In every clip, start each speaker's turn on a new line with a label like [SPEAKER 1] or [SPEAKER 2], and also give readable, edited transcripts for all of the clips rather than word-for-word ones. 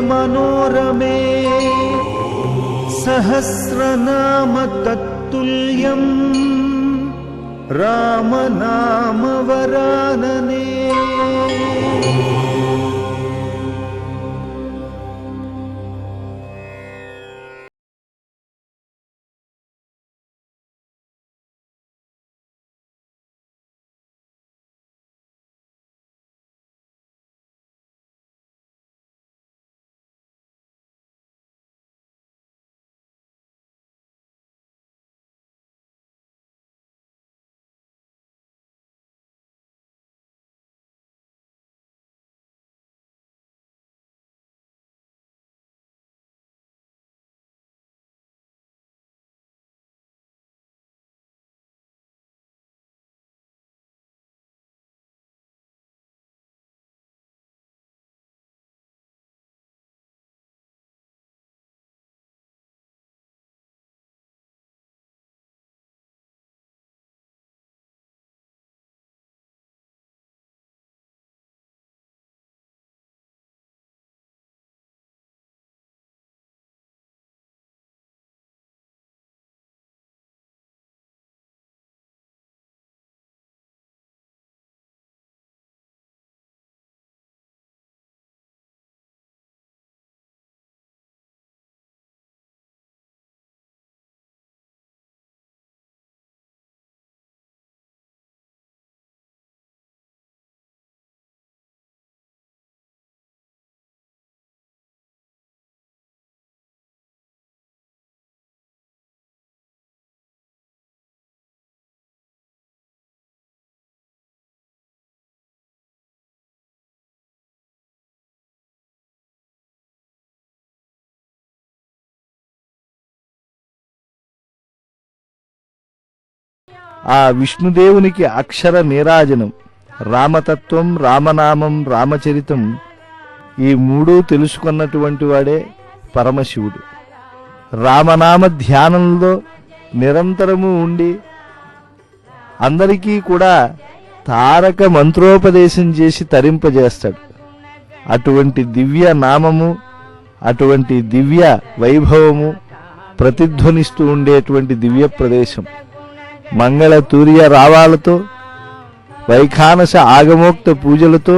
[SPEAKER 1] मनोरमे सहस्रनाम तत्तुल्यं रामनाम वरानने।
[SPEAKER 2] ఆ విష్ణుదేవునికి అక్షర నీరాజనం, రామతత్వం, రామనామం, రామచరితం ఈ మూడు తెలుసుకున్నటువంటి వాడే పరమశివుడు. రామనామ ధ్యానంలో నిరంతరము ఉండి అందరికీ కూడా తారక మంత్రోపదేశం చేసి తరింపజేస్తాడు. అటువంటి దివ్య నామము, అటువంటి దివ్య వైభవము ప్రతిధ్వనిస్తూ ఉండేటువంటి దివ్య ప్రదేశం. మంగళ తూర్య రావాలతో, వైఖానస ఆగమోక్త పూజలతో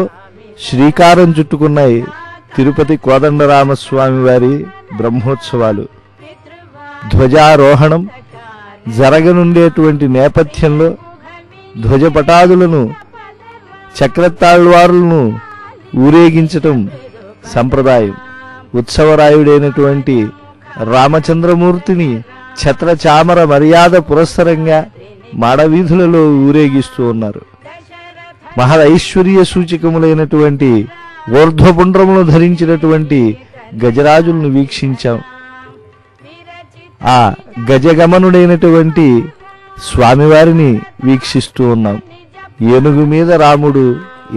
[SPEAKER 2] శ్రీకారం చుట్టుకున్నాయి తిరుపతి కోదండరామస్వామి వారి బ్రహ్మోత్సవాలు. ధ్వజారోహణం జరగనుండేటువంటి నేపథ్యంలో ధ్వజపటాదులను, చక్రతాళ్వారులను ఊరేగించటం సంప్రదాయం. ఉత్సవరాయుడైనటువంటి రామచంద్రమూర్తిని ఛత్రచామర మర్యాద పురస్సరంగా మాడవీధులలో ఊరేగిస్తూ ఉన్నారు. మహదైశ్వర్య సూచకములైనటువంటి ఊర్ధ్వపుండ్రములు ధరించినటువంటి గజరాజులను వీక్షించాం. ఆ గజగమనుడైనటువంటి స్వామివారిని వీక్షిస్తూ ఉన్నాం. ఏనుగు మీద రాముడు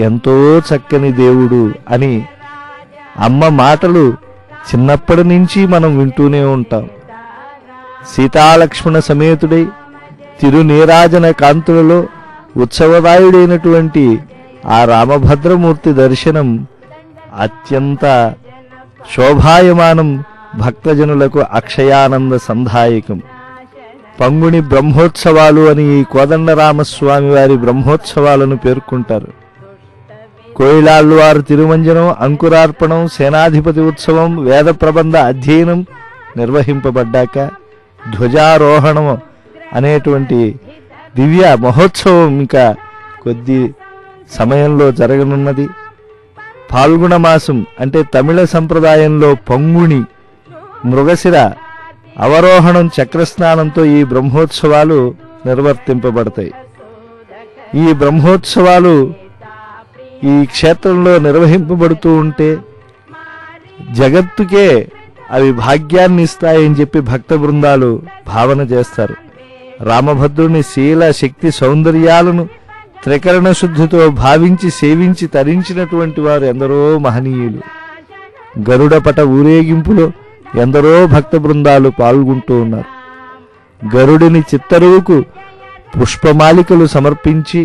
[SPEAKER 2] ఎంతో చక్కని దేవుడు అని అమ్మ మాటలు చిన్నప్పటి నుంచి మనం వింటూనే ఉంటాం. సీతాలక్ష్మణ సమేతుడై తిరునీరాజన కాంతులలో ఉత్సవదాయుడైనటువంటి ఆ రామభద్రమూర్తి దర్శనం అత్యంత శోభాయమానం, భక్తజనులకు అక్షయానంద సంధాయకం. పంగుని బ్రహ్మోత్సవాలు అని ఈ కోదండరామస్వామి వారి బ్రహ్మోత్సవాలను పేర్కొంటారు. కోయిలాళ్వారు తిరుమంజనం, అంకురార్పణం, సేనాధిపతి ఉత్సవం, వేద ప్రబంధ అధ్యయనం నిర్వహింపబడ్డాక ధ్వజారోహణం అనేటువంటి దివ్య మహోత్సవం ఇంకా కొద్ది సమయంలో జరగనున్నది. పాల్గొన మాసం అంటే తమిళ సంప్రదాయంలో పంగుణి మృగశిర అవరోహణం చక్రస్నానంతో ఈ బ్రహ్మోత్సవాలు నిర్వర్తింపబడతాయి. ఈ బ్రహ్మోత్సవాలు ఈ క్షేత్రంలో నిర్వహింపబడుతూ ఉంటే జగత్తుకే అవి భాగ్యాన్ని ఇస్తాయని చెప్పి భక్త బృందాలు భావన చేస్తారు. రామభద్రుని శీల, శక్తి, సౌందర్యాలను త్రికరణ శుద్ధితో భావించి సేవించి తరించినటువంటి వారు ఎందరో మహనీయులు. గరుడపట ఊరేగింపులో ఎందరో భక్త బృందాలు పాల్గొంటూ ఉన్నారు. గరుడిని చిత్తరువుకు పుష్పమాలికలు సమర్పించి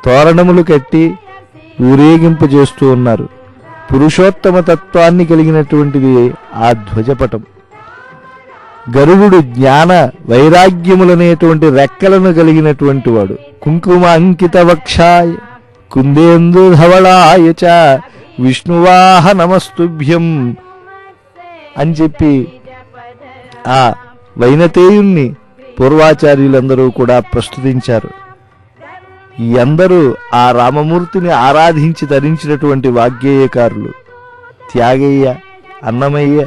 [SPEAKER 2] తోరణములు కట్టి ఊరేగింపు చేస్తూ ఉన్నారు. పురుషోత్తమ తత్వాన్ని కలిగినటువంటిది ఆ ధ్వజపటం. గరుడు జ్ఞాన వైరాగ్యములనేటువంటి రెక్కలను కలిగినటువంటి వాడు. కుంకుమ అంకిత వక్షాయ కుందేందు ధవళాయ చ విష్ణువాహ నమస్తుభ్యం అని చెప్పి ఆ వైనతేయుణ్ణి పూర్వాచార్యులందరూ కూడా ప్రస్తుతించారు. అందరూ ఆ రామమూర్తిని ఆరాధించి తరించినటువంటి వాగ్గేయకారులు. త్యాగయ్య, అన్నమయ్య,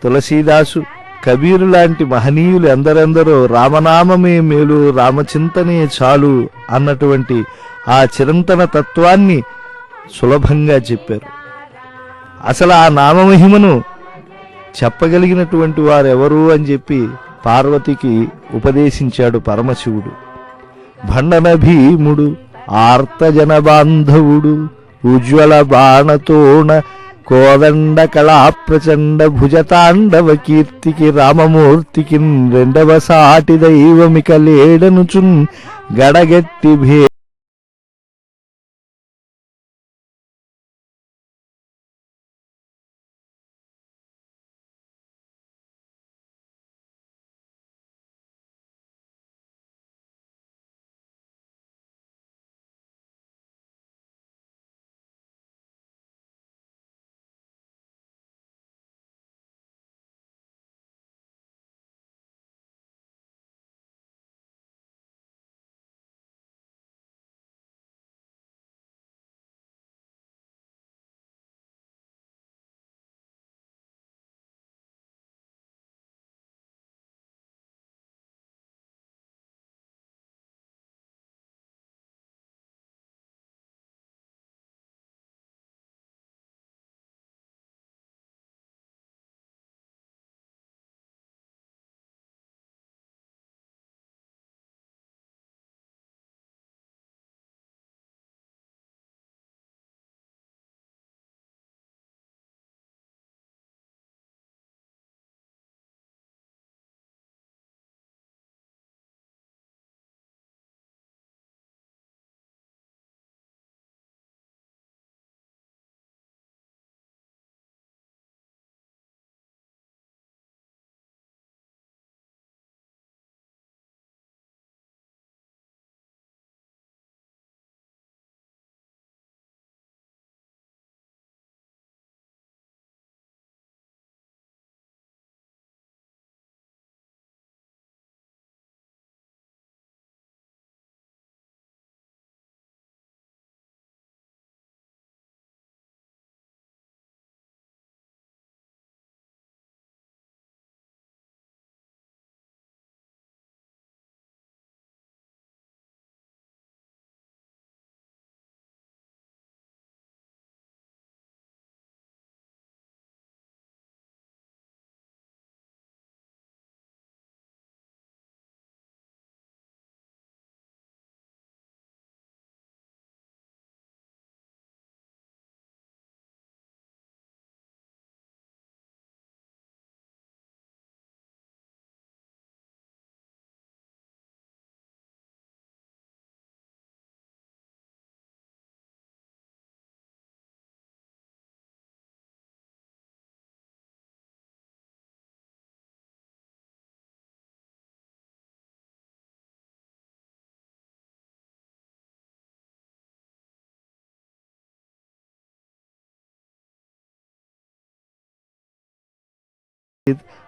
[SPEAKER 2] తులసీదాసు, కబీరు లాంటి మహనీయులు ఎందరెందరో రామనామమే మేలు, రామచింతనే చాలు అన్నటువంటి ఆ చిరంతన తత్వాన్ని సులభంగా చెప్పారు. అసలు ఆ నామమహిమను చెప్పగలిగినటువంటి వారెవరు అని చెప్పి పార్వతికి ఉపదేశించాడు పరమశివుడు. భండన భీముడు, ఆర్తజన బాంధవుడు, ఉజ్వల బాణతోణ కోదండ కళా ప్రచండ భుజతాండవ కీర్తికి రామమూర్తికి రెండవ సాటి దైవమిక లేడనుచున్ గడగట్టి భే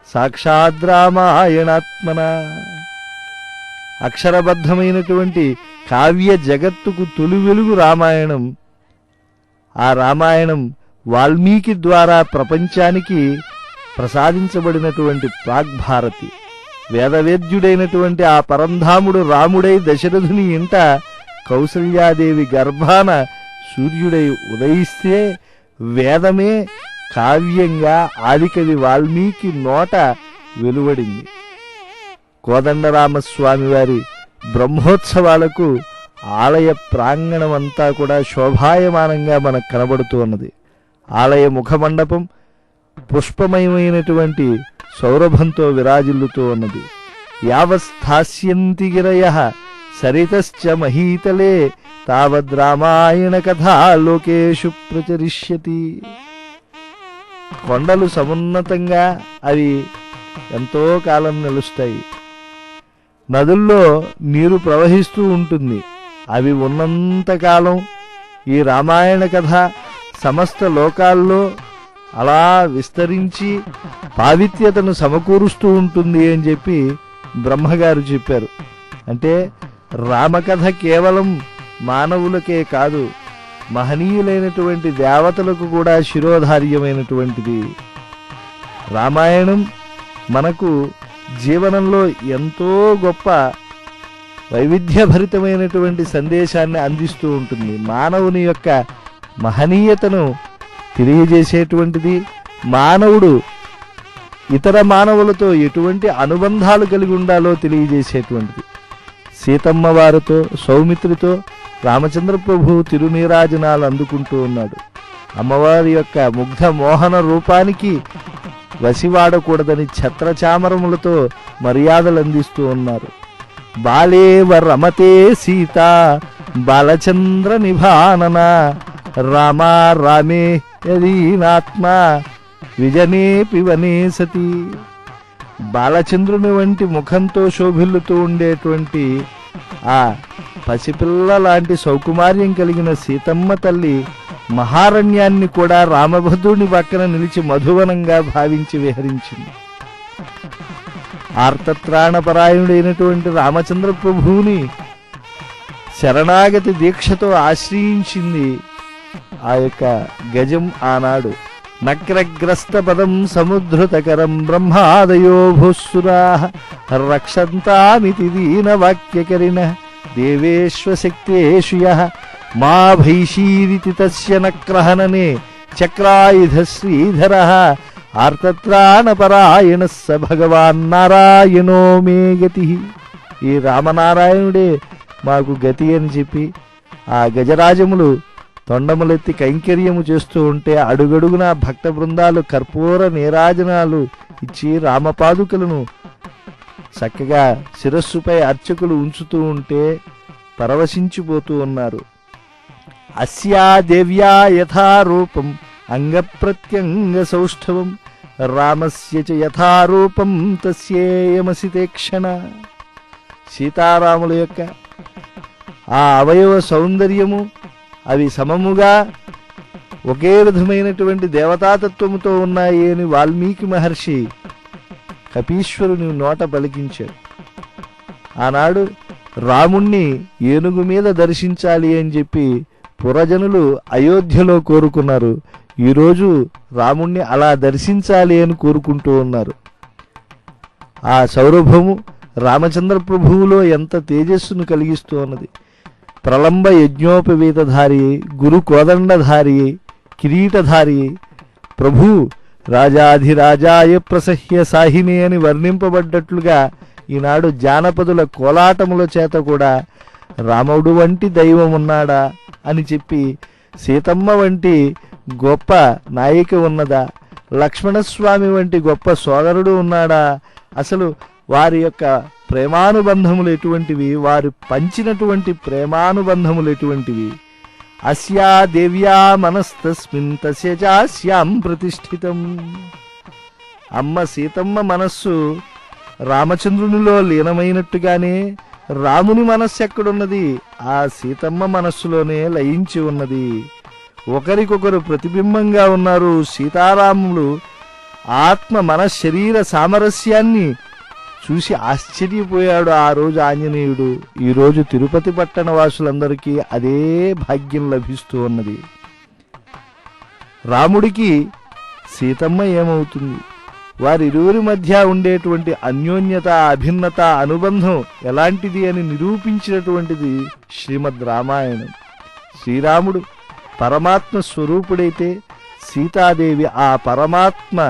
[SPEAKER 2] సాక్షాద్ రామాయణాత్మన. అక్షరబద్ధమైనటువంటి కావ్య జగత్తుకు తొలి వెలుగు రామాయణం. ఆ రామాయణం వాల్మీకి ద్వారా ప్రపంచానికి ప్రసాదించబడినటువంటి ప్రాగ్భారతి. వేదవేద్యుడైనటువంటి ఆ పరంధాముడు రాముడై దశరథుని ఇంట కౌసల్యాదేవి గర్భాన సూర్యుడై ఉదయిస్తే వేదమే కావ్యంగా ఆదికవి వాల్మీకి నోట వెలువడింది. కోదండరామస్వామి వారి బ్రహ్మోత్సవాలకు ఆలయ ప్రాంగణమంతా కూడా శోభాయమానంగా మనకు కనబడుతూ ఉన్నది. ఆలయ ముఖమండపం పుష్పమయమైనటువంటి సౌరభంతో విరాజిల్లుతూ ఉన్నది. యావస్థాస్యంతి గిరయః సరితశ్చ మహీతలే తావద్ రామాయణ కథా లోకేషు ప్రచరిష్యతి. కొండలు సమున్నతంగా అవి ఎంతో కాలం నిలుస్తాయి. నదుల్లో నీరు ప్రవహిస్తూ ఉంటుంది. అవి ఉన్నంతకాలం ఈ రామాయణ కథ సమస్త లోకాల్లో అలా విస్తరించి పావిత్యతను సమకూరుస్తూ ఉంటుంది అని చెప్పి బ్రహ్మగారు చెప్పారు. అంటే రామకథ కేవలం మానవులకే కాదు, మహనీయులైనటువంటి దేవతలకు కూడా శిరోధార్యమైనటువంటిది. రామాయణం మనకు జీవనంలో ఎంతో గొప్ప వైవిధ్యభరితమైనటువంటి సందేశాన్ని అందిస్తూ ఉంటుంది. మానవుని యొక్క మహనీయతను తెలియజేసేటువంటిది, మానవుడు ఇతర మానవులతో ఎటువంటి అనుబంధాలు కలిగి ఉండాలో తెలియజేసేటువంటిది. సీతమ్మ వారితో, సౌమిత్రితో రామచంద్ర ప్రభువు తిరునీరాజనాలు అందుకుంటూ ఉన్నాడు. అమ్మవారి యొక్క ముగ్ధ మోహన రూపానికి వసివాడకూడదని ఛత్రచామరములతో మర్యాదలు అందిస్తూ ఉన్నారు. బాలేవ రమతే సీత బాలచంద్ర నిభానన రామా రామే యదీనాత్మ విజనే పివనే సతి. బాలచంద్రుని వంటి ముఖంతో శోభిల్లుతూ ఉండేటువంటి ఆ పసిపిల్ల లాంటి సౌకుమార్యం కలిగిన సీతమ్మ తల్లి మహారణ్యాన్ని కూడా రామభద్రుని పక్కన నిలిచి మధువనంగా భావించి విహరించింది. ఆర్తత్రాణపరాయణుడైనటువంటి రామచంద్ర ప్రభువుని శరణాగతి దీక్షతో ఆశ్రయించింది ఆ యొక్క గజం. ఆనాడు నక్రగ్రస్త పదం సముద్ధృతకరం బ్రహ్మాదయో భూసురా రక్షంతామితి దీన వాక్యకరిణ దేవేశ్వశక్తేషు యః మా భైషీరితి తస్య నక్రహననే చక్రాయుధ శ్రీధరః ఆర్తత్రాణపరాయణ స భగవాన్ నారాయణో మే గతి. ఈ రామనారాయణుడే మాకు గతి అని చెప్పి ఆ గజరాజములు తొండములెత్తి కైంకర్యము చేస్తూ ఉంటే అడుగడుగున భక్త బృందాలు కర్పూర నీరాజనాలు ఇచ్చి రామపాదుకలను చక్కగా శిరస్సుపై అర్చకులు ఉంచుతూ ఉంటే పరవశించిపోతూ ఉన్నారు. అస్యా దేవ్యా యథారూపం అంగప్రత్యంగ సౌష్ఠవం రామస్య చ యథారూపం తస్యేయమసితే క్షణ. సీతారాముల యొక్క ఆ అవయవ సౌందర్యము అవి సమముగా ఒకే విధమైనటువంటి దేవతాతత్వముతో ఉన్నాయి అని వాల్మీకి మహర్షి కపీశ్వరుని నోట పలికించాడు. ఆనాడు రాముణ్ణి ఏనుగు మీద దర్శించాలి అని చెప్పి పురజనులు అయోధ్యలో కోరుకున్నారు. ఈరోజు రాముణ్ణి అలా దర్శించాలి అని కోరుకుంటూ ఉన్నారు. ఆ సౌరభము రామచంద్ర ప్రభువులో ఎంత తేజస్సును కలిగిస్తూ ఉన్నది. ప్రలంబ యజ్ఞోపవీతధారి, గురు కోదండధారి, కిరీటధారి ప్రభు రాజాధిరాజాయ ప్రసహ్య సాహిని అని వర్ణింపబడ్డట్లుగా ఈనాడు జానపదుల కోలాటముల చేత కూడా రాముడు వంటి దైవం ఉన్నాడా అని చెప్పి, సీతమ్మ వంటి గొప్ప నాయిక ఉన్నదా, లక్ష్మణస్వామి వంటి గొప్ప సోదరుడు ఉన్నాడా, అసలు వారి యొక్క ప్రేమానుబంధములు ఎటువంటివి, వారు పంచినటువంటి ప్రేమానుబంధములు ఎటువంటివి. అస్యా దేవ్యా మనస్తస్మిన్ తస్య చాస్యాం ప్రతిష్ఠితం. అమ్మ సీతమ్మ మనస్సు రామచంద్రునిలో లీనమైనట్టుగానే రాముని మనస్సు ఎక్కడున్నది, ఆ సీతమ్మ మనస్సులోనే లయించి ఉన్నది. ఒకరికొకరు ప్రతిబింబంగా ఉన్నారు. సీతారాములు ఆత్మ మన శరీర సామరస్యాన్ని చూసి ఆశ్చర్యపోయాడు ఆ రోజు ఆంజనేయుడు. ఈరోజు తిరుపతి పట్టణ వాసులందరికీ అదే భాగ్యం లభిస్తూ ఉన్నది. రాముడికి సీతమ్మ ఏమవుతుంది, వారిరువురి మధ్య ఉండేటువంటి అన్యోన్యత, అభిన్నత, అనుబంధం ఎలాంటిది అని నిరూపించినటువంటిది శ్రీమద్ రామాయణం. శ్రీరాముడు పరమాత్మ స్వరూపుడైతే సీతాదేవి ఆ పరమాత్మ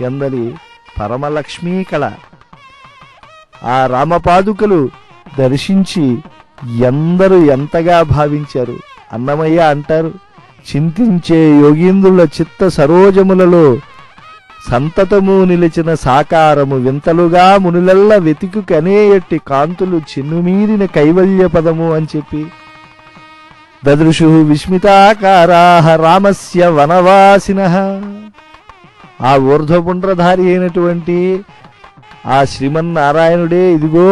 [SPEAKER 2] ఎందలి పరమలక్ష్మీ కళ. ఆ రామపాదుకలు దర్శించి ఎందరూ ఎంతగా భావించారు. అన్నమయ్య అంటారు, చింతించే యోగీంద్రుల చిత్త సరోజములలో సంతతము నిలిచిన సాకారము వింతలుగా మునులెల్ల వెతికు కనేయట్టి కాంతులు చిన్నుమీరిన కైవల్య పదము అని చెప్పి, దదృశు విస్మితాకారాః రామస్య వనవాసినః. ఆ ఊర్ధ్వపుండ్రధారి అయినటువంటి ఆ శ్రీమన్నారాయణుడే ఇదిగో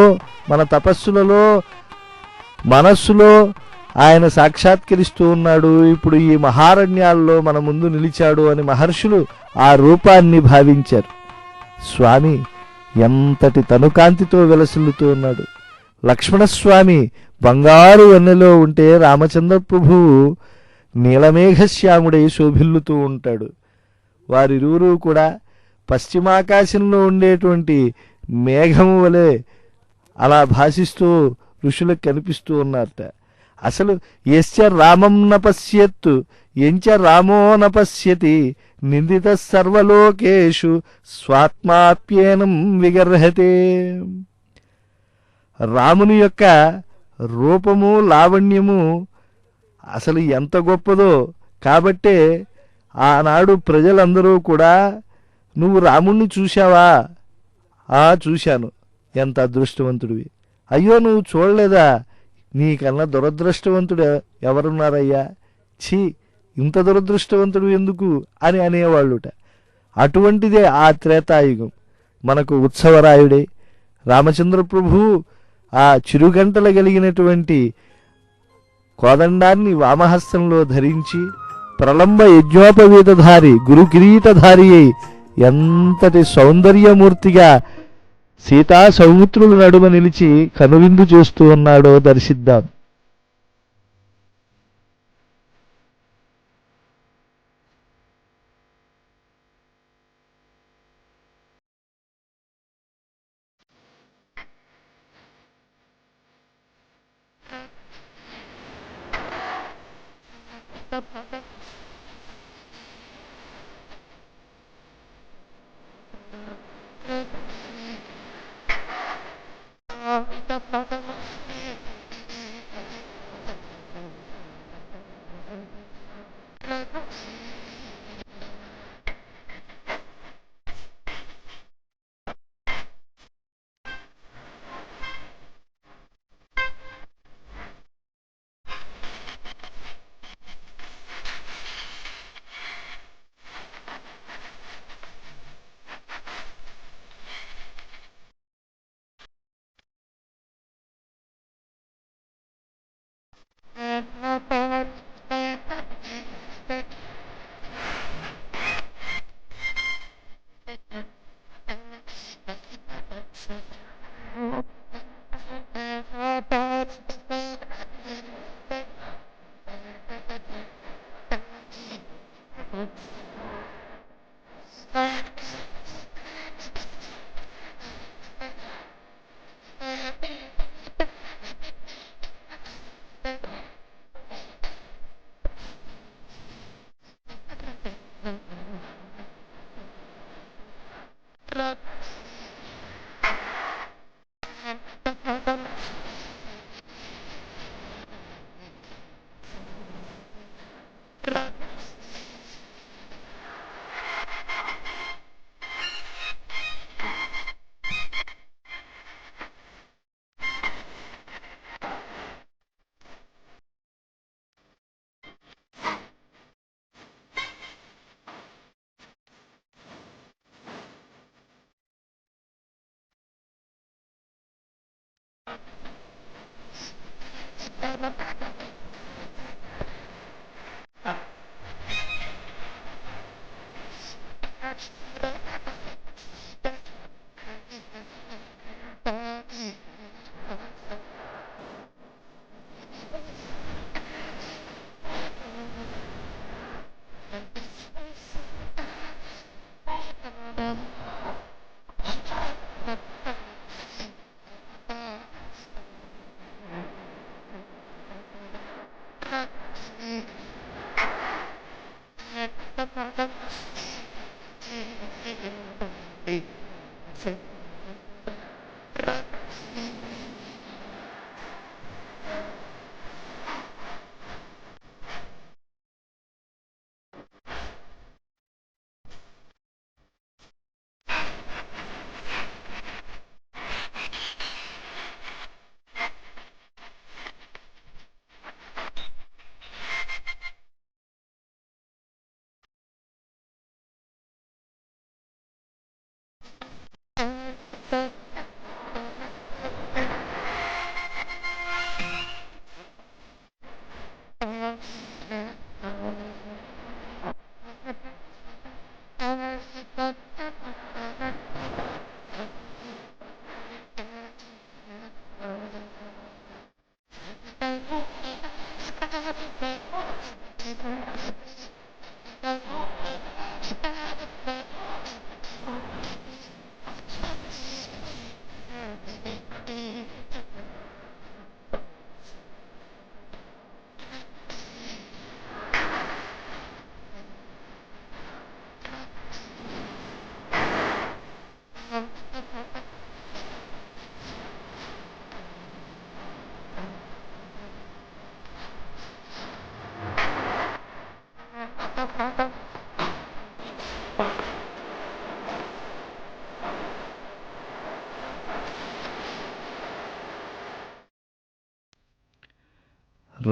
[SPEAKER 2] మన తపస్సులలో మనస్సులో ఆయన సాక్షాత్కరిస్తూ ఉన్నాడు, ఇప్పుడు ఈ మహారణ్యాల్లో మన ముందు నిలిచాడు అని మహర్షులు ఆ రూపాన్ని భావించారు. స్వామి ఎంతటి తనుకాంతితో విలసిల్లుతూ ఉన్నాడు. లక్ష్మణస్వామి బంగారు వన్నెలో ఉంటే రామచంద్ర ప్రభువు నీలమేఘశ్యాముడై శోభిల్లుతూ ఉంటాడు. వారిరువురు కూడా పశ్చిమాకాశంలో ఉండేటువంటి మేఘము వలె అలా భాసిస్తూ ఋషులకు కనిపిస్తూ ఉన్నారట. అసలు యస్య రామం నపశ్యత్తు ఎంచ రామో నపశ్యతి నిందిత సర్వలోకేషు స్వాత్మాప్యేనం విగర్హతే. రాముని యొక్క రూపము లావణ్యము అసలు ఎంత గొప్పదో కాబట్టే ఆనాడు ప్రజలందరూ కూడా నువ్వు రాముణ్ణి చూశావా? చూశాను. ఎంత అదృష్టవంతుడివి. అయ్యో నువ్వు చూడలేదా? నీకన్నా దురదృష్టవంతుడు ఎవరున్నారయ్యా? ఛీ, ఇంత దురదృష్టవంతుడు ఎందుకు అని అనేవాళ్ళుట. అటువంటిదే ఆ త్రేతాయుగం. మనకు ఉత్సవరాయుడే రామచంద్ర ప్రభు ఆ చిరుగంటలు కలిగినటువంటి కోదండాన్ని వామహస్తంలో ధరించి ప్రలంబ యజ్ఞోపవీతధారి గురు కిరీటధారి అయి ఎంతటి సౌందర్యమూర్తిగా సీతా సౌమిత్రుల నడుమ నిలిచి కనువిందు చేస్తూ ఉన్నాడో దర్శిద్దాం.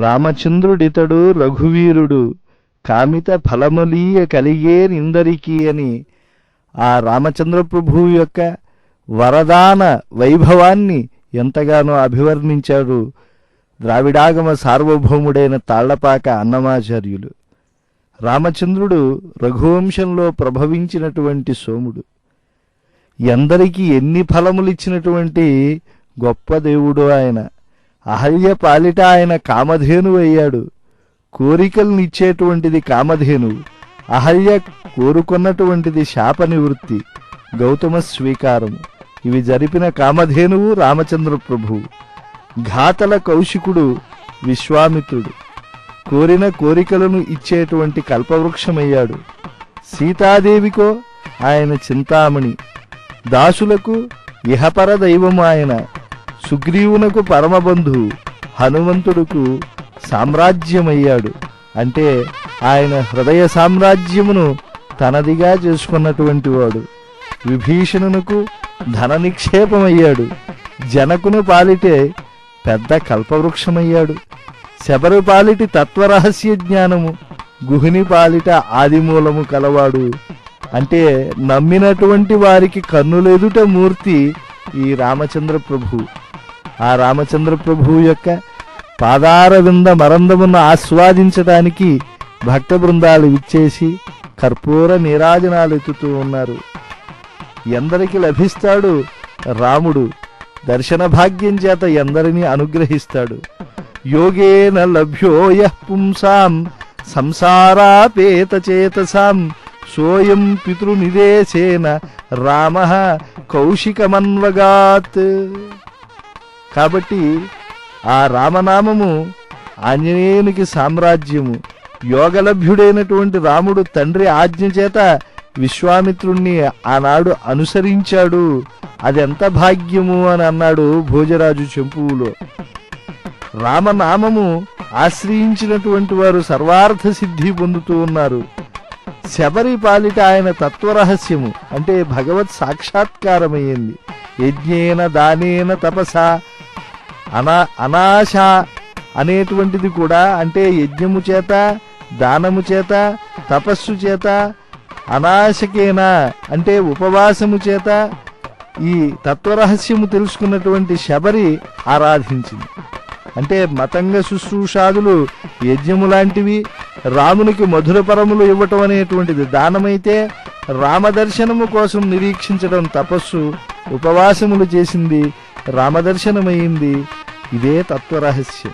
[SPEAKER 2] రామచంద్రుడితడు రఘువీరుడు కామిత ఫలములీయ కలిగేనిందరికీ అని ఆ రామచంద్ర ప్రభువు యొక్క వరదాన వైభవాన్ని ఎంతగానో అభివర్ణించారు ద్రావిడాగమ సార్వభౌముడైన తాళ్లపాక అన్నమాచార్యులు. రామచంద్రుడు రఘువంశంలో ప్రభవించినటువంటి సోముడు, ఎందరికీ ఎన్ని ఫలములిచ్చినటువంటి గొప్ప దేవుడు ఆయన. అహల్య పాలిట ఆయన కామధేనువు అయ్యాడు. కోరికలనిచ్చేటువంటిది కామధేనువు. అహల్య కోరుకున్నటువంటిది శాప నివృత్తి, గౌతమ స్వీకారము. ఇవి జరిపిన కామధేనువు రామచంద్ర ప్రభువు. ఘాతల కౌశికుడు విశ్వామిత్రుడు. కోరిన కోరికలను ఇచ్చేటువంటి కల్పవృక్షమయ్యాడు. సీతాదేవికో ఆయన చింతామణి. దాసులకు ఇహపర దైవము ఆయన. సుగ్రీవునకు పరమబంధువు. హనుమంతుడుకు సామ్రాజ్యమయ్యాడు. అంటే ఆయన హృదయ సామ్రాజ్యమును తనదిగా చేసుకున్నటువంటి వాడు. విభీషణునకు ధన నిక్షేపమయ్యాడు. జనకును పాలిటే పెద్ద కల్పవృక్షమయ్యాడు. శబరు పాలిటి తత్వరహస్య జ్ఞానము, గుహిని పాలిట ఆదిమూలము కలవాడు. అంటే నమ్మినటువంటి వారికి కన్నులెదుట మూర్తి ఈ రామచంద్ర ప్రభు. ఆ రామచంద్ర ప్రభువు యొక్క పాదార వింద మరందమును ఆస్వాదించడానికి భక్త బృందాలు విచ్చేసి కర్పూర నీరాజనాలు ఎత్తుతూ ఉన్నారు. ఎందరికి లభిస్తాడు రాముడు? దర్శన భాగ్యం చేత ఎందరినీ అనుగ్రహిస్తాడు. యోగేన లభ్యో యః పుంసాం సంసారాపేత చేతసాం సోయం పితృనిదేశేన రామః కౌశికమన్వగాత్. కాబట్టి ఆ రామనామము ఆంజనేయునికి సామ్రాజ్యము. యోగలభ్యుడైనటువంటి రాముడు తండ్రి ఆజ్ఞ చేత విశ్వామిత్రుణ్ణి ఆనాడు అనుసరించాడు. అదెంత భాగ్యము అని అన్నాడు భోజరాజు చెంపువులో. రామనామము ఆశ్రయించినటువంటి వారు సర్వార్థ సిద్ధి పొందుతూ ఉన్నారు. శబరి పాలిట ఆయన తత్వరహస్యము అంటే భగవత్ సాక్షాత్కారమయ్యింది. యజ్ఞేన దానేన తపస అనాశ అనేటువంటిది కూడా అంటే యజ్ఞము చేత, దానము చేత, తపస్సు చేత, అనాశకేనా అంటే ఉపవాసము చేత ఈ తత్వరహస్యము తెలుసుకున్నటువంటి శబరి ఆరాధించింది. అంటే మతంగ శుశ్రూషాదులు యజ్ఞము లాంటివి. రామునికి మధురపరములు ఇవ్వటం అనేటువంటిది దానమైతే, రామదర్శనము కోసం నిరీక్షించడం తపస్సు. ఉపవాసములు చేసింది రామదర్శనమైంది. ఇదే తత్వరహస్యం.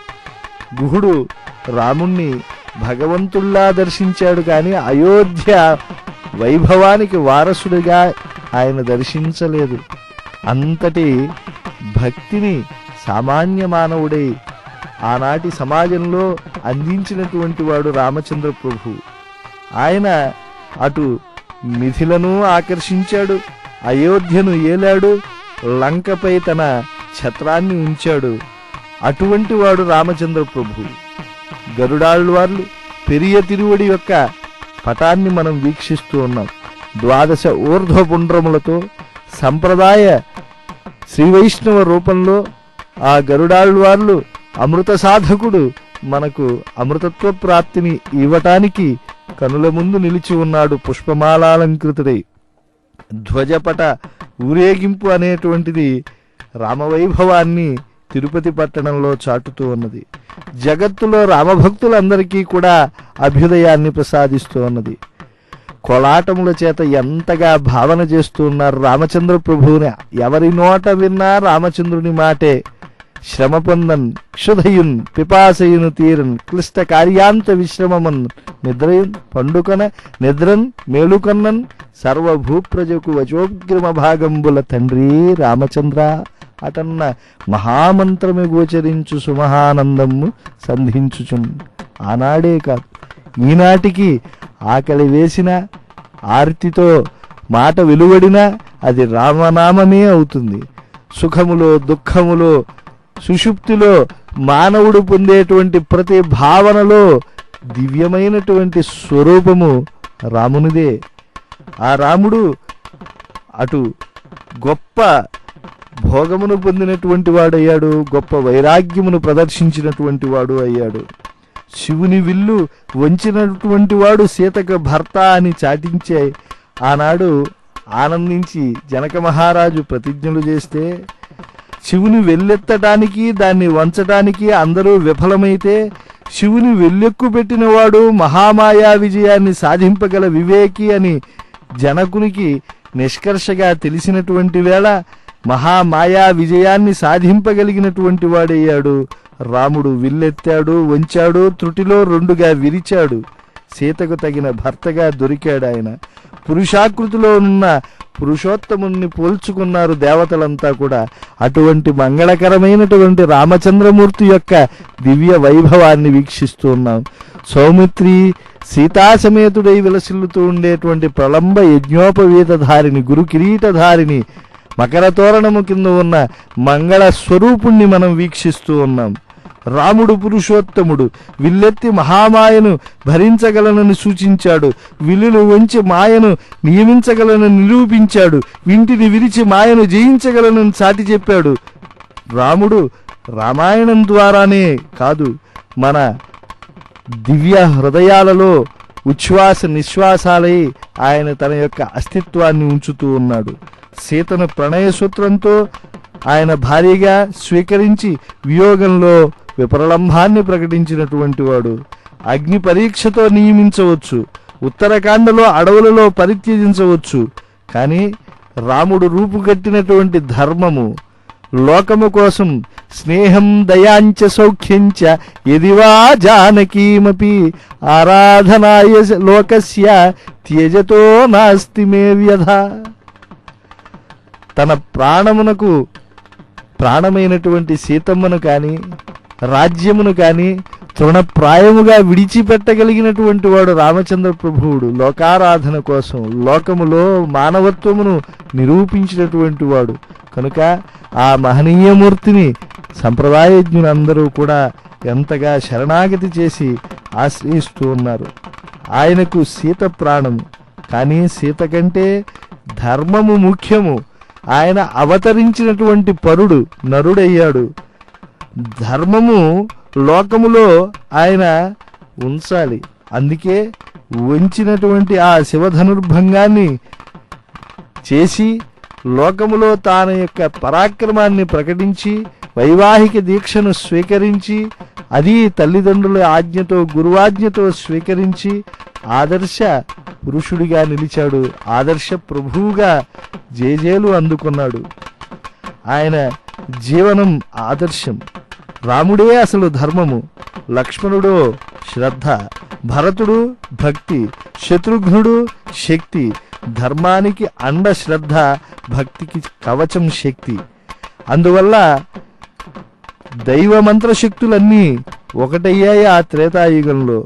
[SPEAKER 2] గుహుడు రాముణ్ణి భగవంతుల్లా దర్శించాడు కానీ అయోధ్య వైభవానికి వారసుడిగా ఆయన దర్శించలేదు. అంతటి భక్తిని సామాన్య మానవుడై ఆనాటి సమాజంలో అందించినటువంటి వాడు రామచంద్ర ప్రభు. ఆయన అటు మిథిలను ఆకర్షించాడు, అయోధ్యను ఏలాడు, లంకపై తన ఛత్రాన్ని ఉంచాడు. అటువంటి వాడు రామచంద్ర ప్రభు. గరుడాళ్వార్లు పెరియ తిరువడి యొక్క పటాన్ని మనం వీక్షిస్తూ ఉన్నాం. 12 ఊర్ధ్వపుండ్రములతో సంప్రదాయ శ్రీవైష్ణవ రూపంలో ఆ గరుడాళ్వార్లు అమృత సాధకుడు మనకు అమృతత్వ ప్రాప్తిని ఇవ్వటానికి కనుల ముందు నిలిచి ఉన్నాడు పుష్పమాలాలంకృతుడై. ధ్వజపట ఊరేగింపు అనేటువంటిది రామవైభవాన్ని తిరుపతి పట్టణంలో చాటుతూ ఉన్నది. జగత్తులో రామభక్తులందరికీ కూడా అభ్యుదయాన్ని ప్రసాదిస్తూ ఉన్నది. కోలాటముల చేత ఎంతగా భావన చేస్తూ ఉన్నారు రామచంద్ర ప్రభువుని. ఎవరి నోట విన్నా రామచంద్రుని మాటే. శ్రమ పొందన్ క్షుధయున్ పిపాసయును తీరన్ క్లిష్ట కార్యాంత విశ్రమమన్ నిద్రయున్ పండుకొన నిద్రన్ మేలుకొన్నన్ సర్వభూప్రజకు వచోగ్రమ భాగంబుల తండ్రి రామచంద్ర అటన్న మహామంత్రమే గోచరించు సుమహానందము సంధించుచున్. ఆనాడే కాదు ఈనాటికి ఆకలి వేసిన ఆర్తితో మాట వెలువడినా అది రామనామమే అవుతుంది. సుఖములో దుఃఖములో సుషుప్తిలో మానవుడు పొందేటువంటి ప్రతి భావనలో దివ్యమైనటువంటి స్వరూపము రామునిదే. ఆ రాముడు అటు గొప్ప భోగమును పొందినటువంటి వాడయ్యాడు, గొప్ప వైరాగ్యమును ప్రదర్శించినటువంటి వాడు అయ్యాడు. శివుని విల్లు వంచినటువంటి వాడు సీతకు భర్త అని చాటించే ఆనాడు ఆనందించి జనక మహారాజు ప్రతిజ్ఞలు చేస్తే, శివుని వెల్లెత్తడానికి దాన్ని వంచడానికి అందరూ విఫలమైతే, శివుని వెల్లెక్కు పెట్టినవాడు మహామాయా విజయాన్ని సాధింపగల వివేకి అని జనకునికి నిష్కర్షగా తెలిసినటువంటి వేళ మహామాయా విజయాన్ని సాధింపగలిగినటువంటి వాడయ్యాడు రాముడు. విల్లెత్తాడు, వంచాడు, త్రుటిలో రెండుగా విరిచాడు. సీతకు తగిన భర్తగా దొరికాడు ఆయన. పురుషాకృతిలో ఉన్న పురుషోత్తముని పోల్చుకున్నారు దేవతలంతా కూడా. అటువంటి మంగళకరమైనటువంటి రామచంద్రమూర్తి యొక్క దివ్య వైభవాన్ని వీక్షిస్తూ ఉన్నాం. సౌమిత్రి సీతాసమేతుడై విలసిల్లుతూ ఉండేటువంటి ప్రళంబ యజ్ఞోపవీతధారిని, గురు కిరీటధారిని, మకర తోరణము కింద ఉన్న మంగళ స్వరూపుణ్ణి మనం వీక్షిస్తూ ఉన్నాం. రాముడు పురుషోత్తముడు. విల్లెత్తి మహామాయను భరించగలనని సూచించాడు. విల్లును వంచి మాయను నియమించగలనని నిరూపించాడు. వింటిని విరిచి మాయను జయించగలనని చాటి చెప్పాడు. రాముడు రామాయణం ద్వారానే కాదు, మన దివ్య హృదయాలలో ఉచ్ఛ్వాస నిశ్వాసాలై ఆయన తన యొక్క అస్తిత్వాన్ని ఉంచుతూ ఉన్నాడు. సీతను ప్రణయ సూత్రంతో ఆయన భార్యగా స్వీకరించి వియోగంలో విప్రలంభాన్ని ప్రకటించినటువంటి వాడు. అగ్ని పరీక్షతో నియమించవచ్చు, ఉత్తరకాండలో అడవులలో పరిత్యజించవచ్చు. కానీ రాముడు రూపుగట్టినటువంటి ధర్మము, లోకము కోసం స్నేహం దయాంచ సౌఖ్యంచ యదివా జానకీమపి ఆరాధనాయ లోకస్య త్యజతో నాస్తి మే వ్యధ. తన ప్రాణమునకు ప్రాణమైనటువంటి సీతమ్మను కానీ రాజ్యమును కానీ తృణప్రాయముగా విడిచిపెట్టగలిగినటువంటి వాడు రామచంద్ర ప్రభువుడు. లోకారాధన కోసం లోకములో మానవత్వమును నిరూపించినటువంటి వాడు కనుక ఆ మహనీయమూర్తిని సంప్రదాయజ్ఞులందరూ కూడా ఎంతగా శరణాగతి చేసి ఆశ్రయిస్తూ ఉన్నారు. ఆయనకు సీత ప్రాణము, కానీ సీత కంటే ధర్మము ముఖ్యము. ఆయన అవతరించినటువంటి పరుడు నరుడయ్యాడు. ధర్మము లోకములో ఆయన ఉంచాలి. అందుకే వంచినటువంటి ఆ శివధనుర్భంగాన్ని చేసి లోకములో తాన యొక్క పరాక్రమాన్ని ప్రకటించి వైవాహిక దీక్షను స్వీకరించి, అది తల్లిదండ్రుల ఆజ్ఞతో గురువాజ్ఞతో స్వీకరించి ఆదర్శ పురుషుడిగా నిలిచాడు. ఆదర్శ ప్రభువుగా జేజేలు అందుకున్నాడు. ఆయన జీవనం ఆదర్శం. రాముడే అసలు ధర్మము, లక్ష్మణుడో శ్రద్ధ, భరతుడు భక్తి, శత్రుఘ్నుడు శక్తి. ధర్మానికి అండ శ్రద్ధ, భక్తికి కవచం శక్తి. అందువల్ల దైవ మంత్రశక్తులన్నీ ఒకటయ్యాయి ఆ త్రేతాయుగంలో.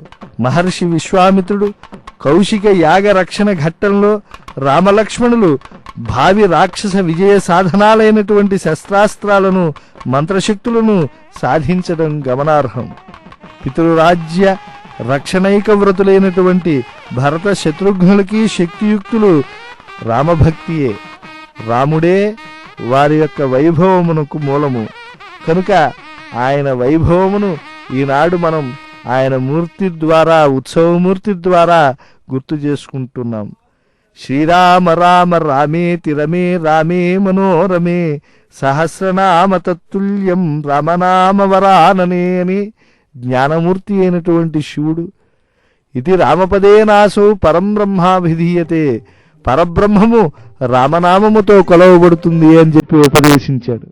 [SPEAKER 2] మహర్షి విశ్వామిత్రుడు కౌశిక యాగ రక్షణ ఘట్టంలో రామలక్ష్మణులు భావి రాక్షస విజయ సాధనాలైనటువంటి శస్త్రాస్త్రాలను మంత్రశక్తులను సాధించడం గమనార్హం. పితృరాజ్య రక్షణైక వ్రతులైనటువంటి భరత శత్రుఘ్నులకి శక్తియుక్తులు రామభక్తియే. రాముడే వారి యొక్క వైభవమునకు మూలము కనుక ఆయన వైభవమును ఈనాడు మనం ఆయన మూర్తి ద్వారా, ఉత్సవమూర్తి ద్వారా గుర్తు చేసుకుంటున్నాం. శ్రీరామ రామ రామేతి రమే రామే మనోరమే సహస్రనామ తత్తుల్యం రామనామ వరాననే అని జ్ఞానమూర్తి అయినటువంటి శివుడు. ఇది రామపదే నాసో పరం బ్రహ్మాభిధీయతే. పరబ్రహ్మము రామనామముతో కొలవబడుతుంది అని చెప్పి ఉపదేశించాడు.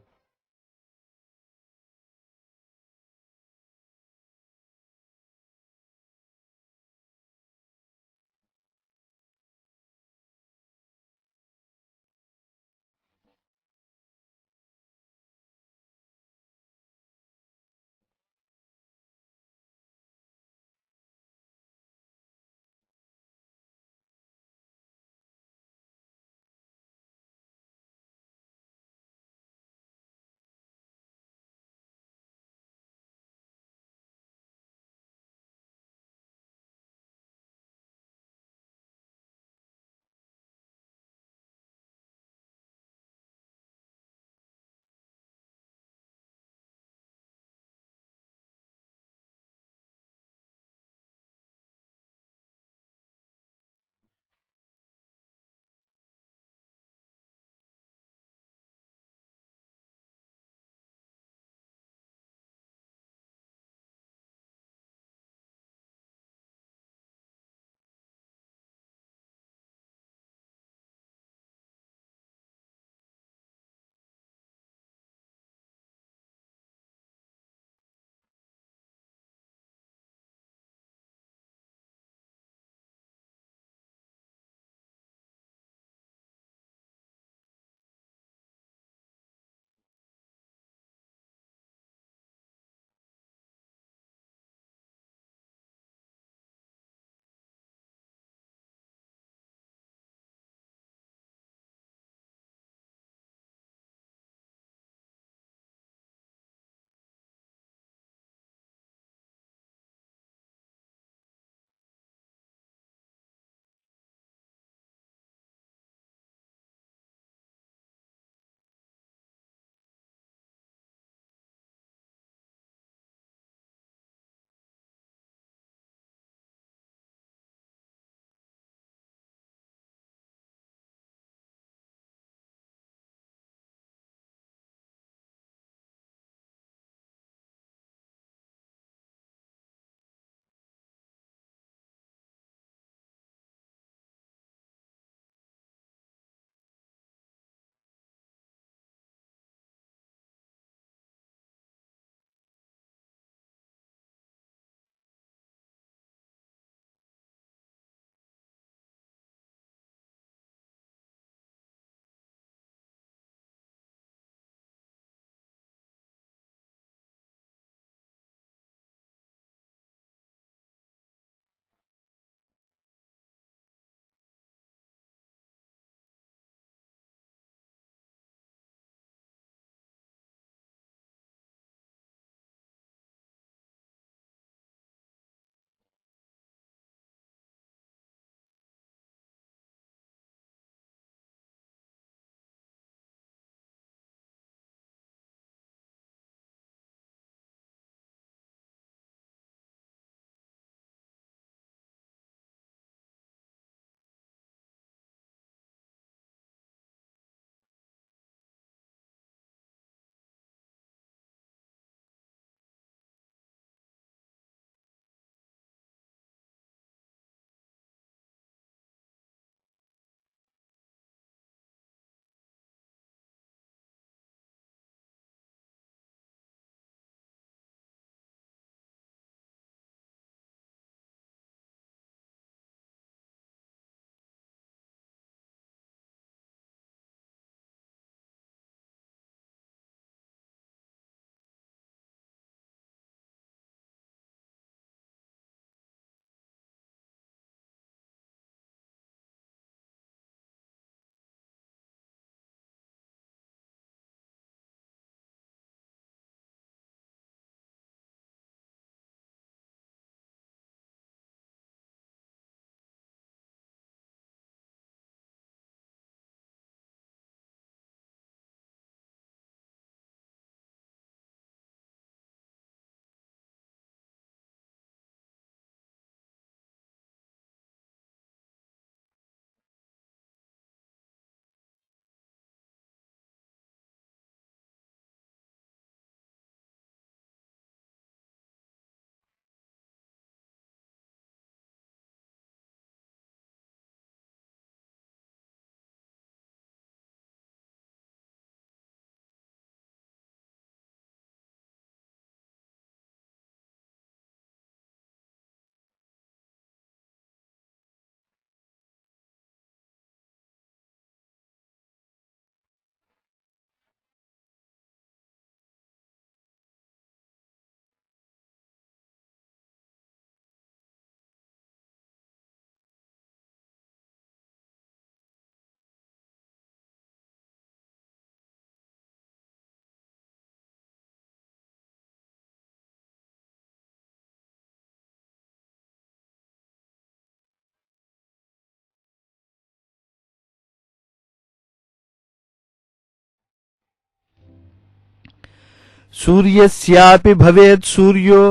[SPEAKER 2] సూర్యస్యాపి భవేత్ సూర్యో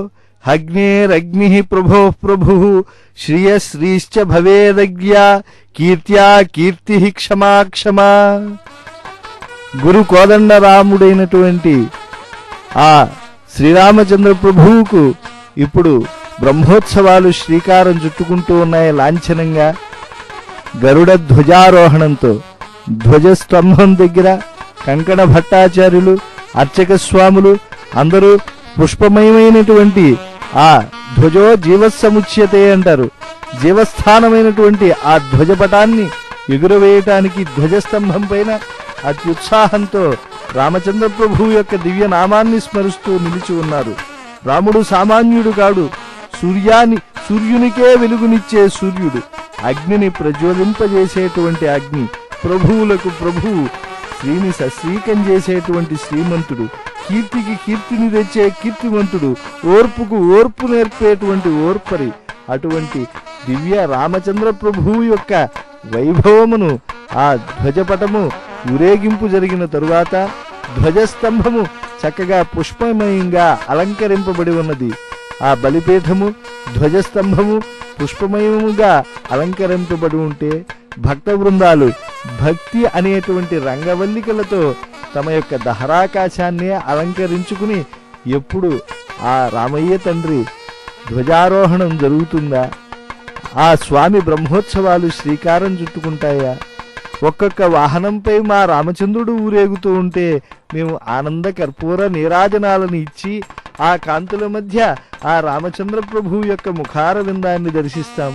[SPEAKER 2] అగ్నేరగ్నిః ప్రభోః ప్రభుః శ్రియశ్రీశ్చ భవేదగ్ర్యా కీర్త్యా కీర్తిః క్షమా క్షమా. గురు కోదండరాముడైనటువంటి ఆ శ్రీరామచంద్ర ప్రభువుకు ఇప్పుడు బ్రహ్మోత్సవాలు శ్రీకారం చుట్టుకుంటూ ఉన్నాయి. లాంఛనంగా గరుడ ధ్వజారోహణంతో ధ్వజస్తంభం దగ్గర కంకణ భట్టాచార్యులు, అర్చక స్వాములు అందరూ పుష్పమయమైనటువంటి ఆ ధ్వజో జీవసముచ్యతే అంటారు, జీవస్థానమైనటువంటి ఆ ధ్వజపటాన్ని ఎగురవేయటానికి ధ్వజస్తంభం పైన అత్యుత్సాహంతో రామచంద్ర ప్రభువు యొక్క దివ్య నామాన్ని స్మరిస్తూ నిలిచి ఉన్నారు. రాముడు సామాన్యుడు కాడు, సూర్యునికే వెలుగునిచ్చే సూర్యుడు, అగ్నిని ప్రజ్వలింపజేసేటువంటి అగ్ని, ప్రభువులకు ప్రభువు, శ్రీని సశ్రీకం చేసేటువంటి శ్రీమంతుడు, కీర్తికి కీర్తిని తెచ్చే కీర్తిమంతుడు, ఓర్పుకు ఓర్పు నేర్పేటువంటి ఓర్పరి. అటువంటి దివ్య రామచంద్ర ప్రభువు యొక్క వైభవమును ఆ ధ్వజపటము ఊరేగింపు జరిగిన తరువాత ధ్వజస్తంభము చక్కగా పుష్పమయంగా అలంకరింపబడి ఉన్నది. ఆ బలిపీఠము, ధ్వజస్తంభము పుష్పమయముగా అలంకరింపబడి ఉంటే భక్త బృందాలు భక్తి అనేటువంటి రంగవల్లికలతో తమ యొక్క దహరాకాశాన్నే అలంకరించుకుని ఎప్పుడు ఆ రామయ్య తండ్రి ధ్వజారోహణం జరుగుతుందా, ఆ స్వామి బ్రహ్మోత్సవాలు శ్రీకారం చుట్టుకుంటాయా, ఒక్కొక్క వాహనంపై మా రామచంద్రుడు ఊరేగుతూ ఉంటే మేము ఆనంద కర్పూర నీరాజనాలను ఇచ్చి ఆ కాంతుల మధ్య ఆ రామచంద్ర ప్రభువు యొక్క ముఖార విందాన్ని దర్శిస్తాం.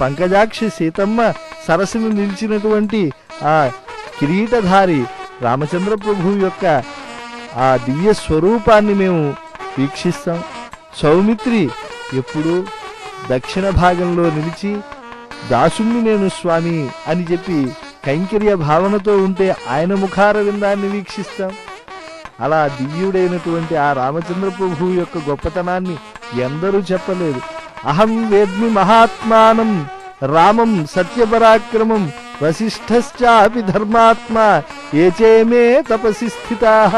[SPEAKER 2] పంకజాక్షి సీతమ్మ సరస్సును నిలిచినటువంటి ఆ కిరీటధారి రామచంద్ర ప్రభువు యొక్క ఆ దివ్య స్వరూపాన్ని మేము వీక్షిస్తాం. సౌమిత్రి ఎప్పుడు దక్షిణ భాగంలో నిలిచి దాసుణ్ణి నేను స్వామి అని చెప్పి కైంకర్య భావనతో ఉంటే ఆయన ముఖార విందాన్ని వీక్షిస్తాం. అలా దివ్యుడైనటువంటి ఆ రామచంద్ర ప్రభువు యొక్క గొప్పతనాన్ని ఎందరూ చెప్పలేదు. అహం వేద్మి మహాత్మానం రామం సత్యపరాక్రమం వశిష్ఠశ్చాపి ధర్మాత్మా ఏచేమే తపసి స్థితాః.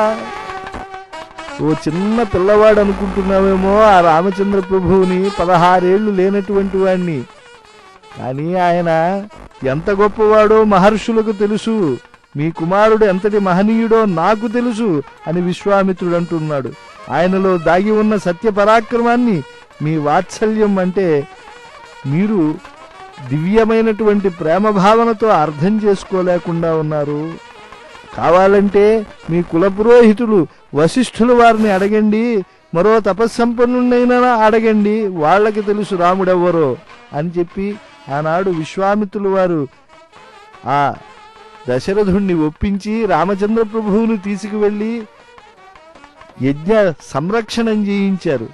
[SPEAKER 2] ఓ చిన్న పిల్లవాడు అనుకుంటున్నావేమో ఆ రామచంద్ర ప్రభువుని, 16 ఏళ్లు లేనటువంటి వాణ్ణి. కానీ ఆయన ఎంత గొప్పవాడో మహర్షులకు తెలుసు, మీ కుమారుడు ఎంతటి మహనీయుడో నాకు తెలుసు అని విశ్వామిత్రుడు అంటున్నాడు. ఆయనలో దాగి ఉన్న సత్య పరాక్రమాన్ని, మీ వాత్సల్యం అంటే మీరు దివ్యమైనటువంటి ప్రేమ భావనతో అర్థం చేసుకోలేకుండా ఉన్నారు. కావాలంటే మీ కులపురోహితులు వశిష్ఠుల వారిని అడగండి, మరో తపస్సంపన్నుడైనా అడగండి, వాళ్ళకి తెలుసు రాముడెవ్వరో అని చెప్పి ఆనాడు విశ్వామిత్రుల వారు ఆ దశరథుణ్ణి ఒప్పించి రామచంద్ర ప్రభువును తీసుకువెళ్ళి యజ్ఞ సంరక్షణం చేయించారు.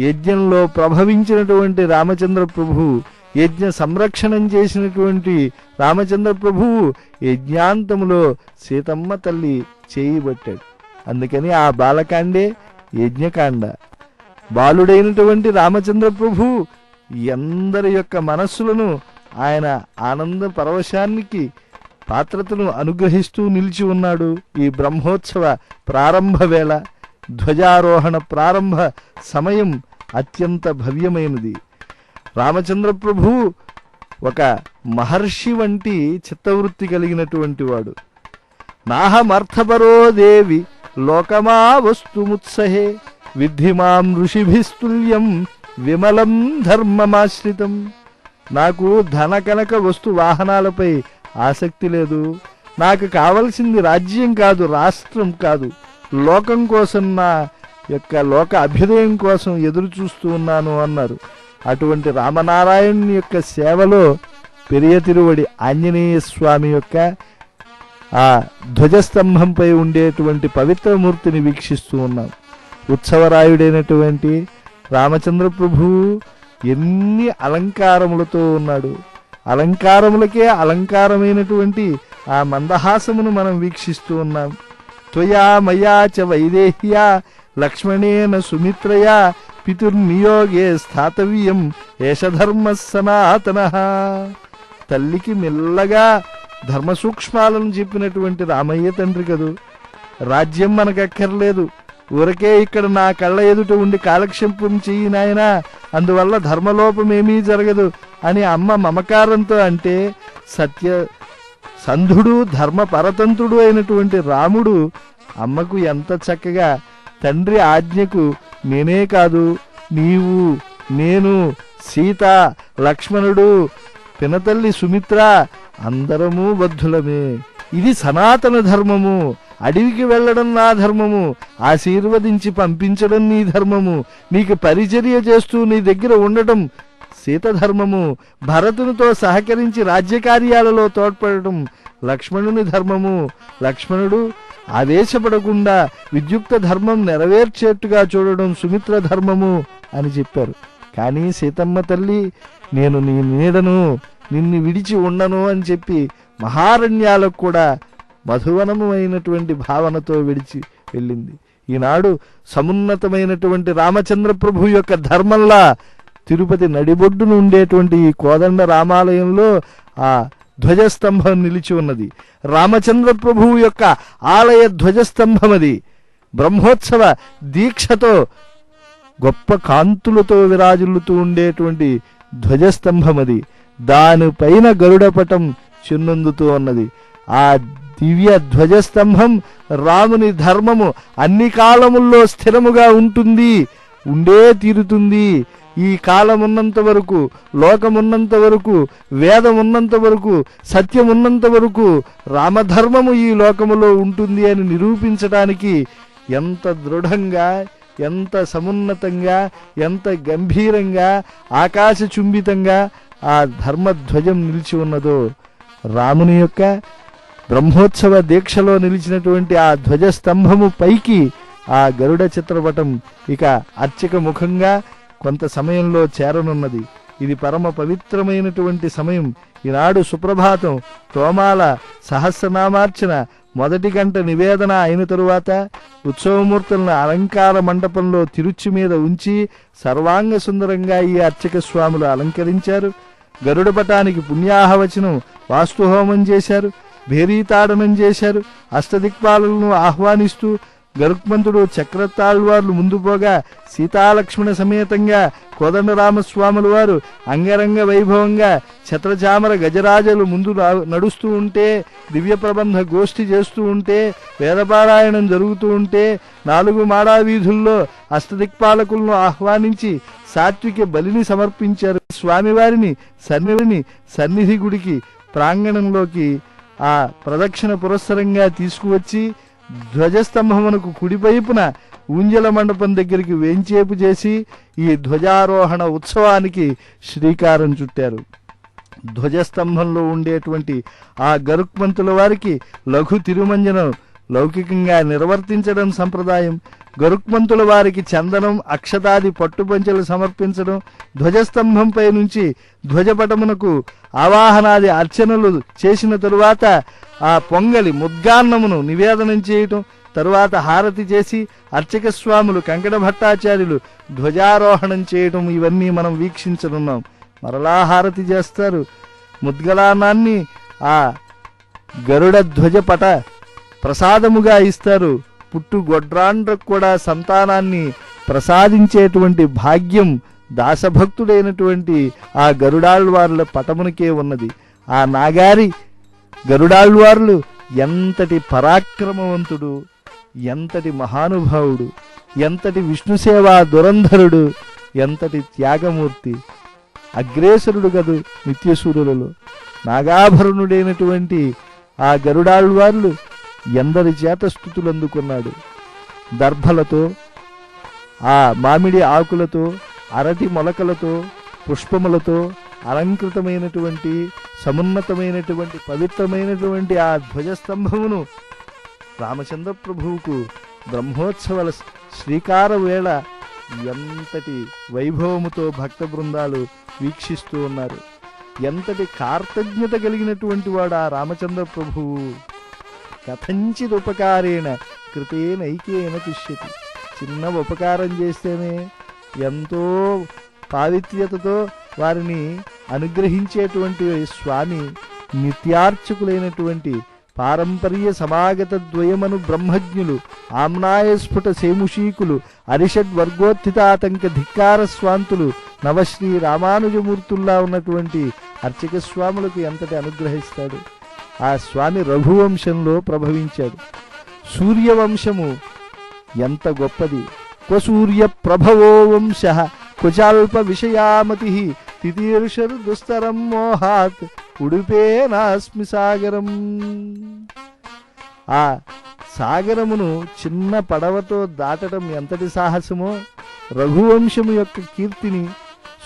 [SPEAKER 2] యజ్ఞంలో ప్రభవించినటువంటి రామచంద్ర ప్రభువు, యజ్ఞ సంరక్షణం చేసినటువంటి రామచంద్ర ప్రభువు యజ్ఞాంతములో సీతమ్మ తల్లి చేయబట్టాడు. అందుకని ఆ బాలకాండే యజ్ఞకాండ. బాలుడైనటువంటి రామచంద్ర ప్రభువు ఎందరి యొక్క మనస్సులను ఆయన ఆనంద పరవశానికి పాత్రతను అనుగ్రహిస్తూ నిలిచి ఉన్నాడు. ఈ బ్రహ్మోత్సవ ప్రారంభ వేళ, ధ్వజారోహణ ప్రారంభ సమయం అత్యంత భవ్యమైనది. రామచంద్ర ప్రభువు ఒక మహర్షి వంటి చిత్తవృత్తి కలిగినటువంటి వాడు. నాహమర్థపరో దేవి లోకమా వస్తుముత్సహే విద్ధిమాం ఋషిభిస్తుల్యం విమలం ధర్మమాశ్రితం. నాకు ధన కనక వస్తు వాహనాలపై ఆసక్తి లేదు. నాకు కావలసింది రాజ్యం కాదు, రాష్ట్రం కాదు, లోకం కోసం, నా యొక్క లోక అభ్యుదయం కోసం ఎదురు చూస్తూ ఉన్నాను అన్నారు. అటువంటి రామనారాయణుని యొక్క సేవలో పెరియ తిరువడి ఆంజనేయ స్వామి యొక్క ఆ ధ్వజస్తంభంపై ఉండేటువంటి పవిత్రమూర్తిని వీక్షిస్తూ ఉన్నాం. ఉత్సవరాయుడైనటువంటి రామచంద్ర ప్రభువు ఎన్ని అలంకారములతో ఉన్నాడు. అలంకారములకే అలంకారమైనటువంటి ఆ మందహాసమును మనం వీక్షిస్తూ ఉన్నాం. త్వయా మయా చ వైదేహ్యా లక్ష్మణేన సుమిత్రయా పితుర్నియోగే స్థాతవ్యం ఏషధర్మ సనాతన. తల్లికి మెల్లగా ధర్మ సూక్ష్మాలను చెప్పినటువంటి రామయ్య తండ్రి కదూ. రాజ్యం మనకక్కర్లేదు, ఊరకే ఇక్కడ నా కళ్ళ ఎదుట ఉండి కాలక్షేపం చెయ్యి నాయనా, అందువల్ల ధర్మలోపమేమీ జరగదు అని అమ్మ మమకారంతో అంటే, సత్య సంధుడు ధర్మ పరతంత్రుడు అయినటువంటి రాముడు అమ్మకు ఎంత చక్కగా తండ్రి ఆజ్ఞకు నేనే కాదు, నీవు, నేను, సీత, లక్ష్మణుడు, పినతల్లి సుమిత్ర అందరము బద్ధులమే, ఇది సనాతన ధర్మము, అడవికి వెళ్ళడం నా ధర్మము, ఆశీర్వదించి పంపించడం నీ ధర్మము, నీకు పరిచర్య చేస్తూ నీ దగ్గర ఉండటం సీత ధర్మము, భరతునితో సహకరించి రాజ్యకార్యాలలో తోడ్పడటం లక్ష్మణుని ధర్మము, లక్ష్మణుడు ఆవేశపడకుండా విద్యుక్త ధర్మం నెరవేర్చేట్టుగా చూడడం సుమిత్ర ధర్మము అని చెప్పారు. కానీ సీతమ్మ తల్లి నేను నీ నీడను, నిన్ను విడిచి ఉండను అని చెప్పి మహారణ్యాలకు కూడా మధువనము అయినటువంటి భావనతో విడిచి వెళ్ళింది. ఈనాడు సమున్నతమైనటువంటి రామచంద్ర ప్రభు యొక్క ధర్మంలా తిరుపతి నడిబొడ్డును ఉండేటువంటి ఈ కోదండ రామాలయంలో ఆ ధ్వజస్తంభం నిలిచి ఉన్నది. రామచంద్ర ప్రభువు యొక్క ఆలయ ధ్వజస్తంభం అది. బ్రహ్మోత్సవ దీక్షతో గొప్ప కాంతులతో విరాజిల్లుతూ ఉండేటువంటి ధ్వజస్తంభం అది. దానిపైన గరుడపటం చిన్నందుతూ ఉన్నది. ఆ దివ్య ధ్వజస్తంభం రాముని ధర్మము అన్ని కాలముల్లో స్థిరముగా ఉంటుంది, ఉండే తీరుతుంది. ఈ కాలం ఉన్నంత వరకు, లోకమున్నంత వరకు, వేదం ఉన్నంత వరకు, సత్యం ఉన్నంత వరకు రామధర్మము ఈ లోకములో ఉంటుంది అని నిరూపించడానికి ఎంత దృఢంగా, ఎంత సమున్నతంగా, ఎంత గంభీరంగా, ఆకాశచుంబితంగా ఆ ధర్మధ్వజం నిలిచి ఉన్నదో. రాముని యొక్క బ్రహ్మోత్సవ దీక్షలో నిలిచినటువంటి ఆ ధ్వజస్తంభము పైకి ఆ గరుడ చిత్రపటం ఇక అర్చక ముఖంగా కొంత సమయంలో చేరనున్నది. ఇది పరమ పవిత్రమైనటువంటి సమయం. ఈనాడు సుప్రభాతం, తోమాల సహస్రనామార్చన, మొదటి గంట నివేదన అయిన తరువాత ఉత్సవమూర్తులను అలంకార మండపంలో తిరుచి మీద ఉంచి సర్వాంగ సుందరంగా ఈ అర్చక స్వాములు అలంకరించారు. గరుడ పటానికి పుణ్యాహవచనం, వాస్తుహోమం చేశారు, భేరీతాడనం చేశారు. అష్టదిక్పాలను ఆహ్వానిస్తూ గరుక్మంతుడు చక్రతాళ్వార్లు ముందు పోగా సీతాలక్ష్మణ సమేతంగా కోదండరామస్వాముల వారు అంగరంగ వైభవంగా ఛత్రచామర గజరాజులు ముందు నడుస్తూ ఉంటే, దివ్య ప్రబంధ గోష్ఠి చేస్తూ ఉంటే, వేదపారాయణం జరుగుతూ ఉంటే, 4 మాడా వీధుల్లో అష్టదిక్పాలకులను ఆహ్వానించి సాత్విక బలిని సమర్పించారు. స్వామివారిని సన్నిధి గుడికి ప్రాంగణంలోకి ఆ ప్రదక్షిణ పురస్సరంగా తీసుకువచ్చి ధ్వజస్తంభమునకు కుడివైపున ఊంజల మండపం దగ్గరికి వేంచేపు చేసి ఈ ధ్వజారోహణ ఉత్సవానికి శ్రీకారం చుట్టారు. ధ్వజస్తంభంలో ఉండేటువంటి ఆ గరుక్మంతుల వారికి లఘు తిరుమంజనం లౌకికంగా నిర్వర్తించడం సంప్రదాయం. గరుక్మంతుల వారికి చందనం, అక్షతాది పట్టుపంచలు సమర్పించడం, ధ్వజస్తంభంపై నుంచి ధ్వజపటమునకు ఆవాహనాది అర్చనలు చేసిన తరువాత ఆ పొంగలి ముద్గాన్నమును నివేదనం చేయటం, తరువాత హారతి చేసి అర్చక స్వాములు కంకణ భట్టాచార్యులు ధ్వజారోహణం చేయటం, ఇవన్నీ మనం వీక్షించనున్నాం. మరలా హారతి చేస్తారు. ముద్గలాన్నాన్ని ఆ గరుడ ధ్వజపట ప్రసాదముగా ఇస్తారు. పుట్టు గొడ్రాండ్రకు కూడా సంతానాన్ని ప్రసాదించేటువంటి భాగ్యం దాసభక్తుడైనటువంటి ఆ గరుడాళ్వార్ల పటమునికే ఉన్నది. ఆ నాగారి గరుడాళ్వార్లు ఎంతటి పరాక్రమవంతుడు, ఎంతటి మహానుభావుడు, ఎంతటి విష్ణుసేవా దురంధరుడు, ఎంతటి త్యాగమూర్తి, అగ్రేసరుడు గదు నిత్యసూరులలో. నాగాభరణుడైనటువంటి ఆ గరుడాళ్వార్లు ఎందరి చేత స్తుతులు అందుకున్నాడు. దర్భలతో, ఆ మామిడి ఆకులతో, అరటి మొలకలతో, పుష్పములతో అలంకృతమైనటువంటి సమున్నతమైనటువంటి పవిత్రమైనటువంటి ఆ ధ్వజస్తంభమును రామచంద్ర ప్రభువుకు బ్రహ్మోత్సవాల శ్రీకార వేళ ఎంతటి వైభవముతో భక్త బృందాలు వీక్షిస్తూ ఉన్నారు. ఎంతటి కార్తజ్ఞత కలిగినటువంటి వాడు ఆ రామచంద్ర ప్రభువు. కథంచిదుపకారేణ కృతేనైకేన తిష్యతి. చిన్న ఉపకారం చేస్తేనే ఎంతో పావిత్ర్యతతో వారిని అనుగ్రహించేటువంటి స్వామి నిత్యార్చకులైనటువంటి పారంపర్య సమాగత ద్వయమను బ్రహ్మజ్ఞులు ఆమ్నాయ స్ఫుట సేముషీకులు అరిషడ్ వర్గోత్థితాతంక ధిక్కార స్వాంతులు నవశ్రీ రామానుజమూర్తుల్లా ఉన్నటువంటి అర్చక స్వాములకు ఎంతటి అనుగ్రహిస్తాడు. ఆ స్వామి రఘువంశంలో ప్రభవించాడు. సూర్యవంశము ఎంత గొప్పది. క్వసూర్య ప్రభవో వంశ క్వచాల్ప విషయామతి తితీర్షర్ దుస్తరం మోహాత్ ఉడిపే నాస్మి సాగరం. ఆ సాగరమును చిన్న పడవతో దాటడం ఎంతటి సాహసమో, రఘువంశము యొక్క కీర్తిని,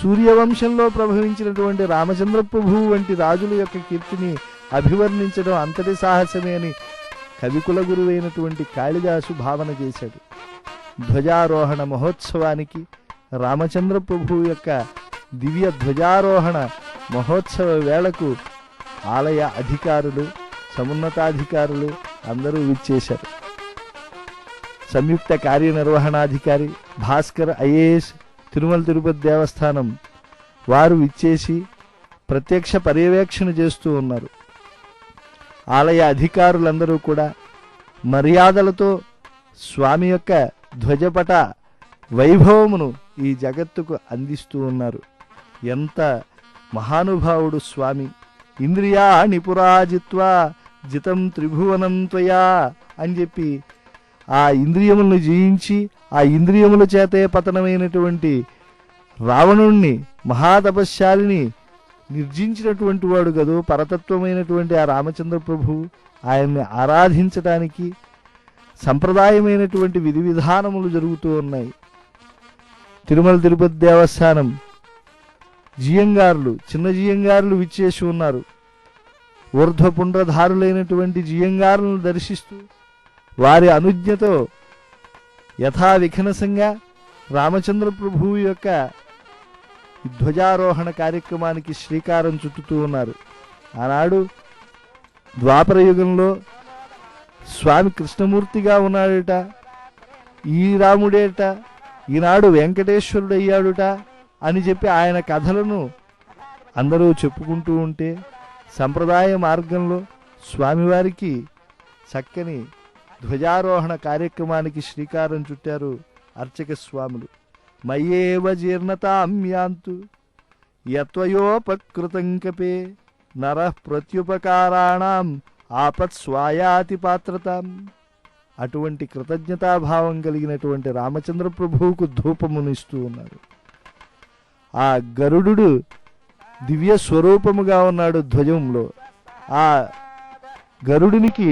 [SPEAKER 2] సూర్యవంశంలో ప్రభవించినటువంటి రామచంద్ర ప్రభువు వంటి రాజుల యొక్క కీర్తిని అభివర్ణించడం అంతటి సాహసమే అని కవికుల గురువైనటువంటి కాళిదాసు భావన చేశాడు. ధ్వజారోహణ మహోత్సవానికి రామచంద్ర ప్రభువు యొక్క దివ్య ధ్వజారోహణ మహోత్సవ వేళకు ఆలయ అధికారులు, సమున్నతాధికారులు అందరూ విచ్చేశారు. సంయుక్త కార్యనిర్వహణాధికారి భాస్కర్ ఐఏఎస్, తిరుమల తిరుపతి దేవస్థానం వారు విచ్చేసి ప్రత్యక్ష పర్యవేక్షణ చేస్తూ ఉన్నారు. ఆలయ అధికారులందరూ కూడా మర్యాదలతో స్వామి యొక్క ధ్వజపట వైభవమును ఈ జగత్తుకు అందిస్తూ ఉన్నారు. ఎంత మహానుభావుడు స్వామి! ఇంద్రియాణి పురాజిత్వా జితం త్రిభువనం త్వయా అని చెప్పి ఆ ఇంద్రియములను జయించి ఆ ఇంద్రియముల చేతే పతనమైనటువంటి రావణుణ్ణి, మహాతపశ్శాలిని నిర్జించినటువంటి వాడు కదూ పరతత్వమైనటువంటి ఆ రామచంద్ర ప్రభువు. ఆయన్ని ఆరాధించటానికి సంప్రదాయమైనటువంటి విధి విధానములు జరుగుతూ ఉన్నాయి. తిరుమల తిరుపతి దేవస్థానం జియంగారులు, చిన్న జియంగారులు విచ్చేసి ఉన్నారు. ఊర్ధ్వపుండ్రధారులైనటువంటి జియంగారులను దర్శిస్తూ వారి అనుజ్ఞతో యథావిఘనసంగా రామచంద్ర ప్రభువు యొక్క ధ్వజారోహణ కార్యక్రమానికి శ్రీకారం చుట్టుతూ ఉన్నారు. ఆనాడు ద్వాపర యుగంలో స్వామి కృష్ణమూర్తిగా ఉన్నాడట, ఈ రాముడేట ఈనాడు వెంకటేశ్వరుడయ్యాడుట అని చెప్పి ఆయన కథలను అందరూ చెప్పుకుంటూ ఉంటే సంప్రదాయ మార్గంలో స్వామివారికి చక్కని ధ్వజారోహణ కార్యక్రమానికి శ్రీకారం చుట్టారు అర్చక స్వాములు. మయ్యేవ జీర్ణతామ్యాంతు యత్వయోపకృతం కపే నరః ప్రత్యుపకారాణం ఆపత్ స్వాయాతి పాత్రతాం. అటువంటి కృతజ్ఞతాభావం కలిగినటువంటి రామచంద్ర ప్రభువుకు ధూపమునిస్తూ ఉన్నారు. ఆ గరుడు దివ్య స్వరూపముగా ఉన్నాడు ధ్వజంలో. ఆ గరుడునికి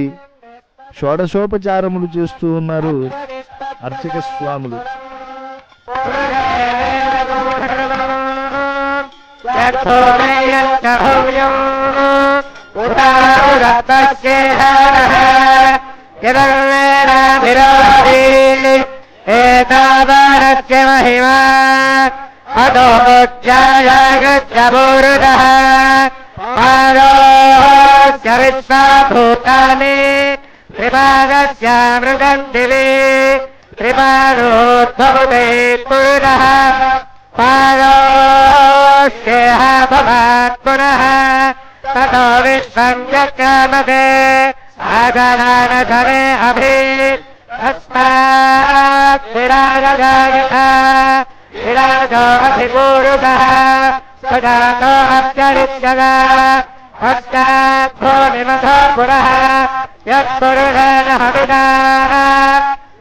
[SPEAKER 2] షోడశోపచారములు చేస్తూ ఉన్నారు అర్చక స్వాములు.
[SPEAKER 3] మహిమా భూతాని త్రిపాదస్యామృతం దివి త్రిపాదోద్భవతే పురుషః పాదోష్యేహ భవాత్ పునః తతో విశ్వం చక్రమతే ఆగనానధరే అభి తస్మాత్ విరాజగాయత విరాజో అధిపూరుషః సజాతో అత్యరిత్యగా భోనిమథో పురః యత్పురుషేణ హవినా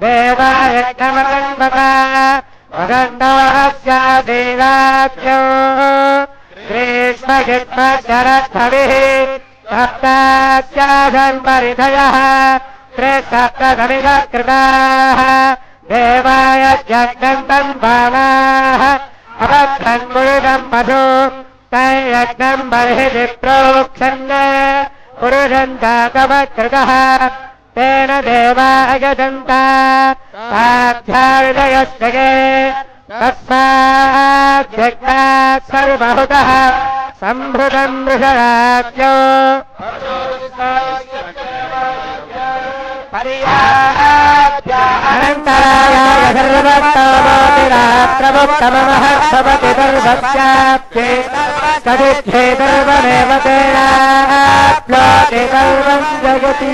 [SPEAKER 3] దేవాయజ్ఞమగణ్మత వగండోహస్యాదేవాభ్యో గ్రీష్మయుగ్మశరద్భవిః సప్తాధ్యాసన్ పరిధయః త్రిసప్తసమిధ కృతాః దేవాయ జగ్నంతం బాణాః అభద్రం పురుషం మధు తైయజ్ఞం బర్హిషి ప్రోక్షన్న పురుషం జాతమకృతః తేన దేవాయజంత సాధ్యాయుధయస్యగే తస్మాజ్ఞాత్ సర్వహుతః సంభృతం వృషరాజ్ఞో అనంతరాయ सर्वत्तमोतिरात्रमुत्तममहर्षवति सर्वस्याप्ते तदिच्छे सर्वमेव तेनाप्नोति सर्वं जगति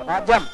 [SPEAKER 3] राज्यम्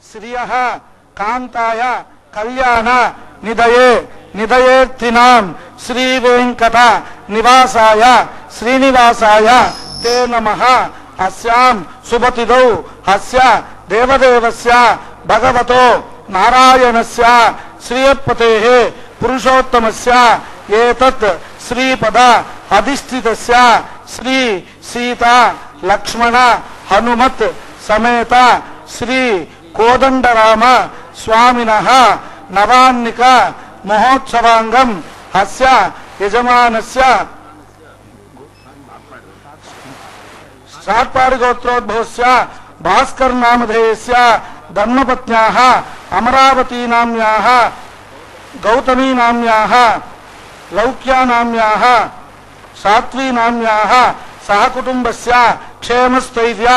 [SPEAKER 4] శ్రియః కాంతాయ కళ్యాణ నిదయే నిదయేర్థినాం శ్రీ వెంకట నివాసాయ శ్రీనివాసాయ తే నమః అస్యాం శుభతిథౌ హస్య దేవదేవస్య భగవతో నారాయణస్య శ్రీయపతేః పురుషోత్తమస్య ఏతత్ శ్రీపద అధిష్ఠితస్య శ్రీ సీతా లక్ష్మణ హనుమత్ సమేత శ్రీ కోదండరామ స్వామినః నవాన్నిక మహోత్సవాంగం హస్య యజమానస్య సాత్పాడి గోత్రోద్భవస్య భాస్కర్ నామధేయస్య ధర్మపత్న్యాః అమరావతీ నామ్యాః గౌతమీ నామ్యాః లౌక్యా నామ్యాః సాత్వీ నామ్యాః సహకుటుంబస్య క్షేమస్థైర్య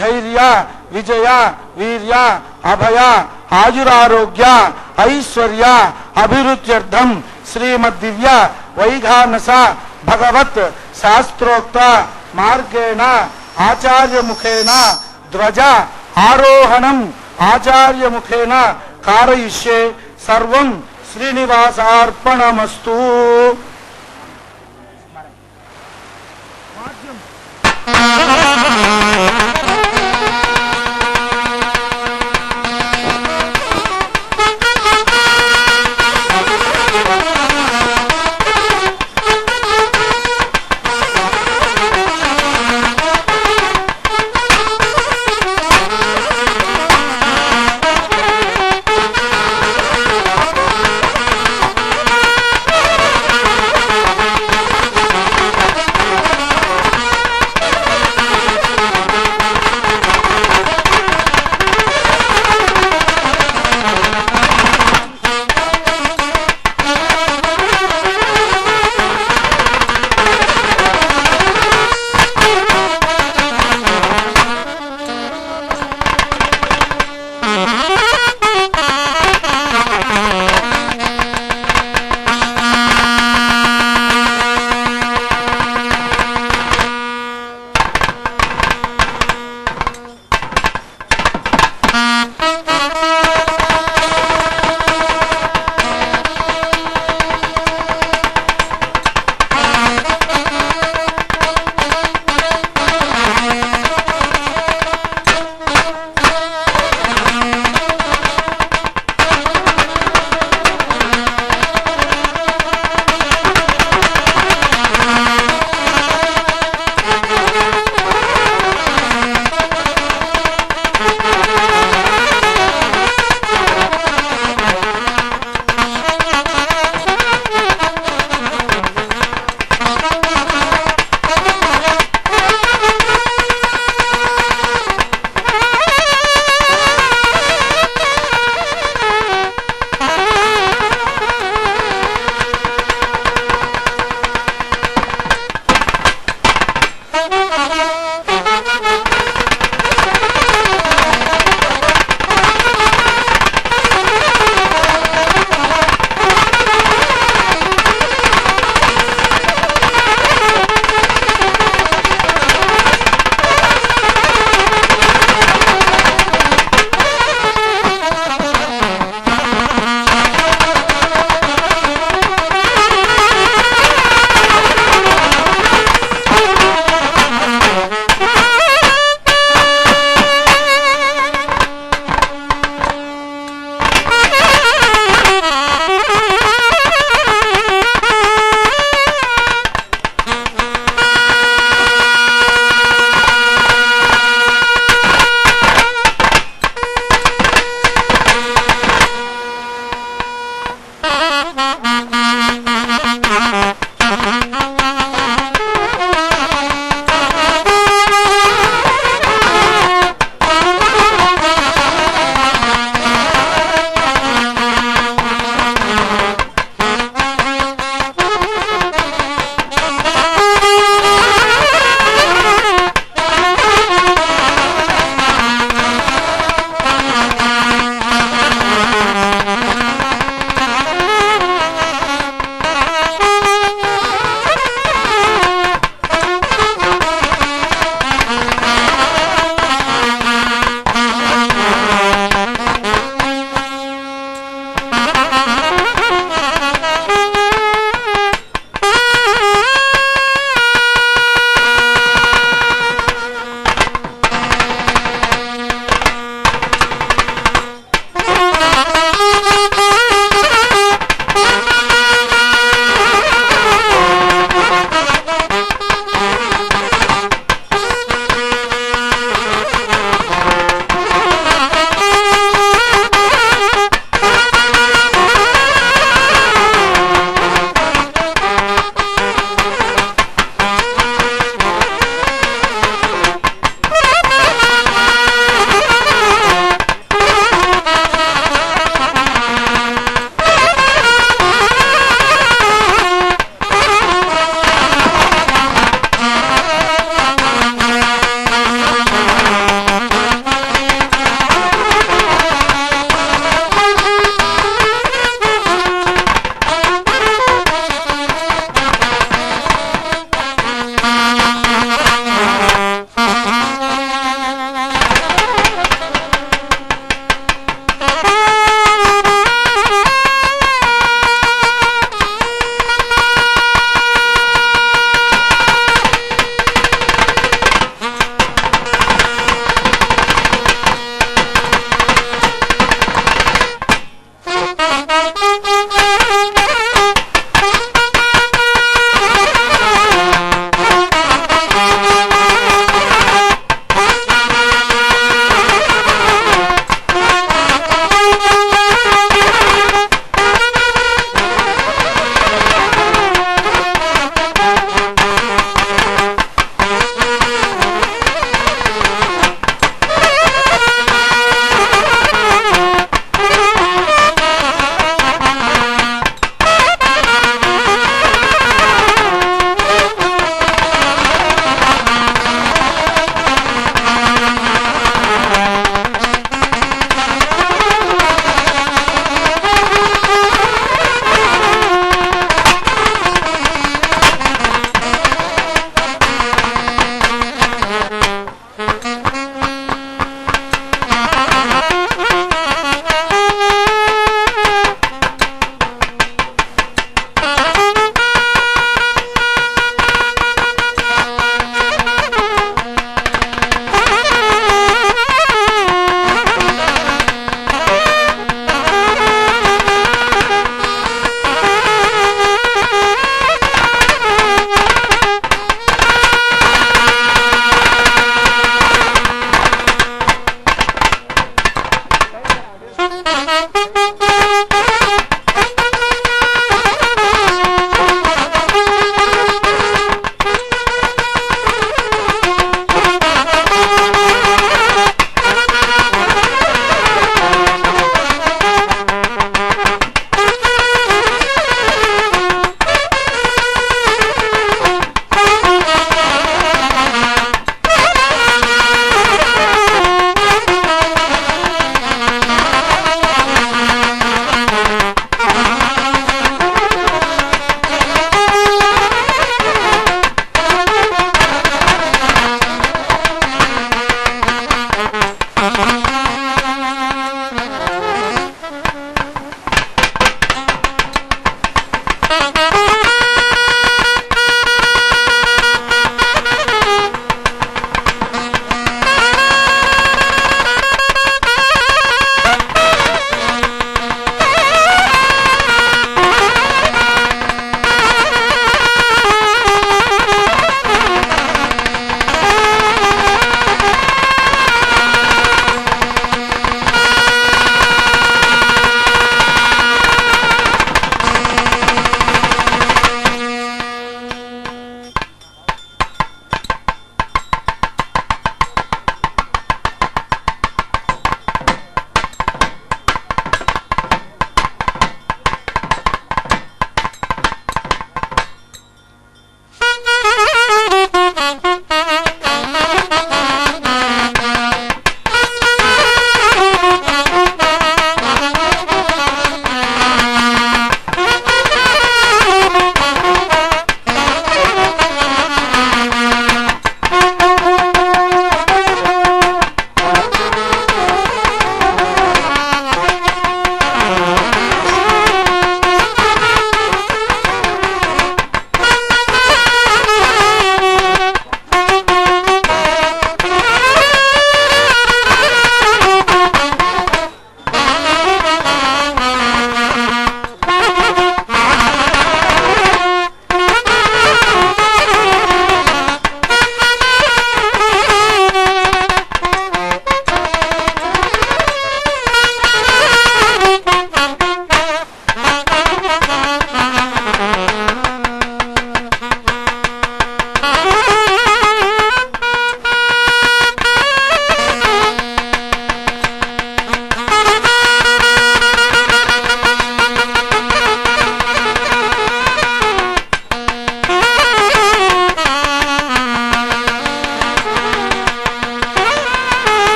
[SPEAKER 4] ధైర్య విజయ వీర్య అభయ ఆయురారోగ్య ఐశ్వర్య అభివృద్ధ్యర్థం శ్రీమద్దివ్య వైఘానస భగవత్ శాస్త్రోక్త మార్గేణ ఆచార్యముఖేన ధ్వజ ఆరోహణం ఆచార్యముఖేన కారయిష్యే సర్వం శ్రీనివాసార్పణమస్తు.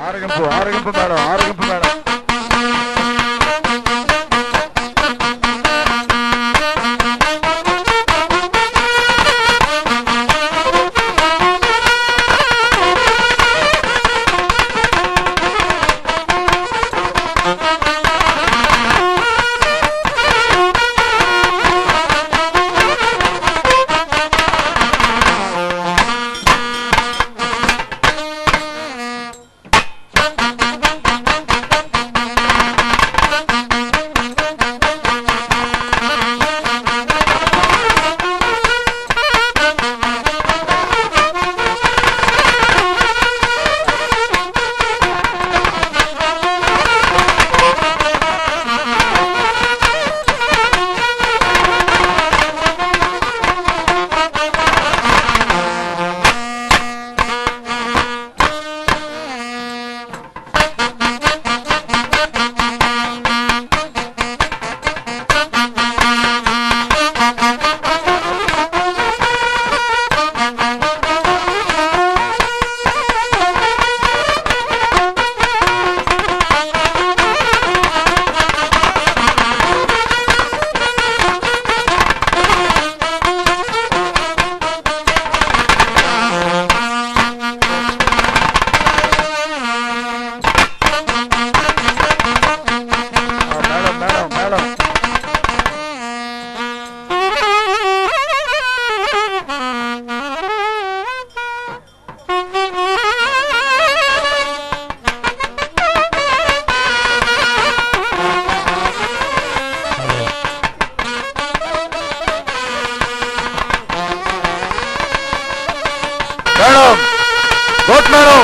[SPEAKER 2] ఆరగింపు మేడం, ఆరగింపు మేడం.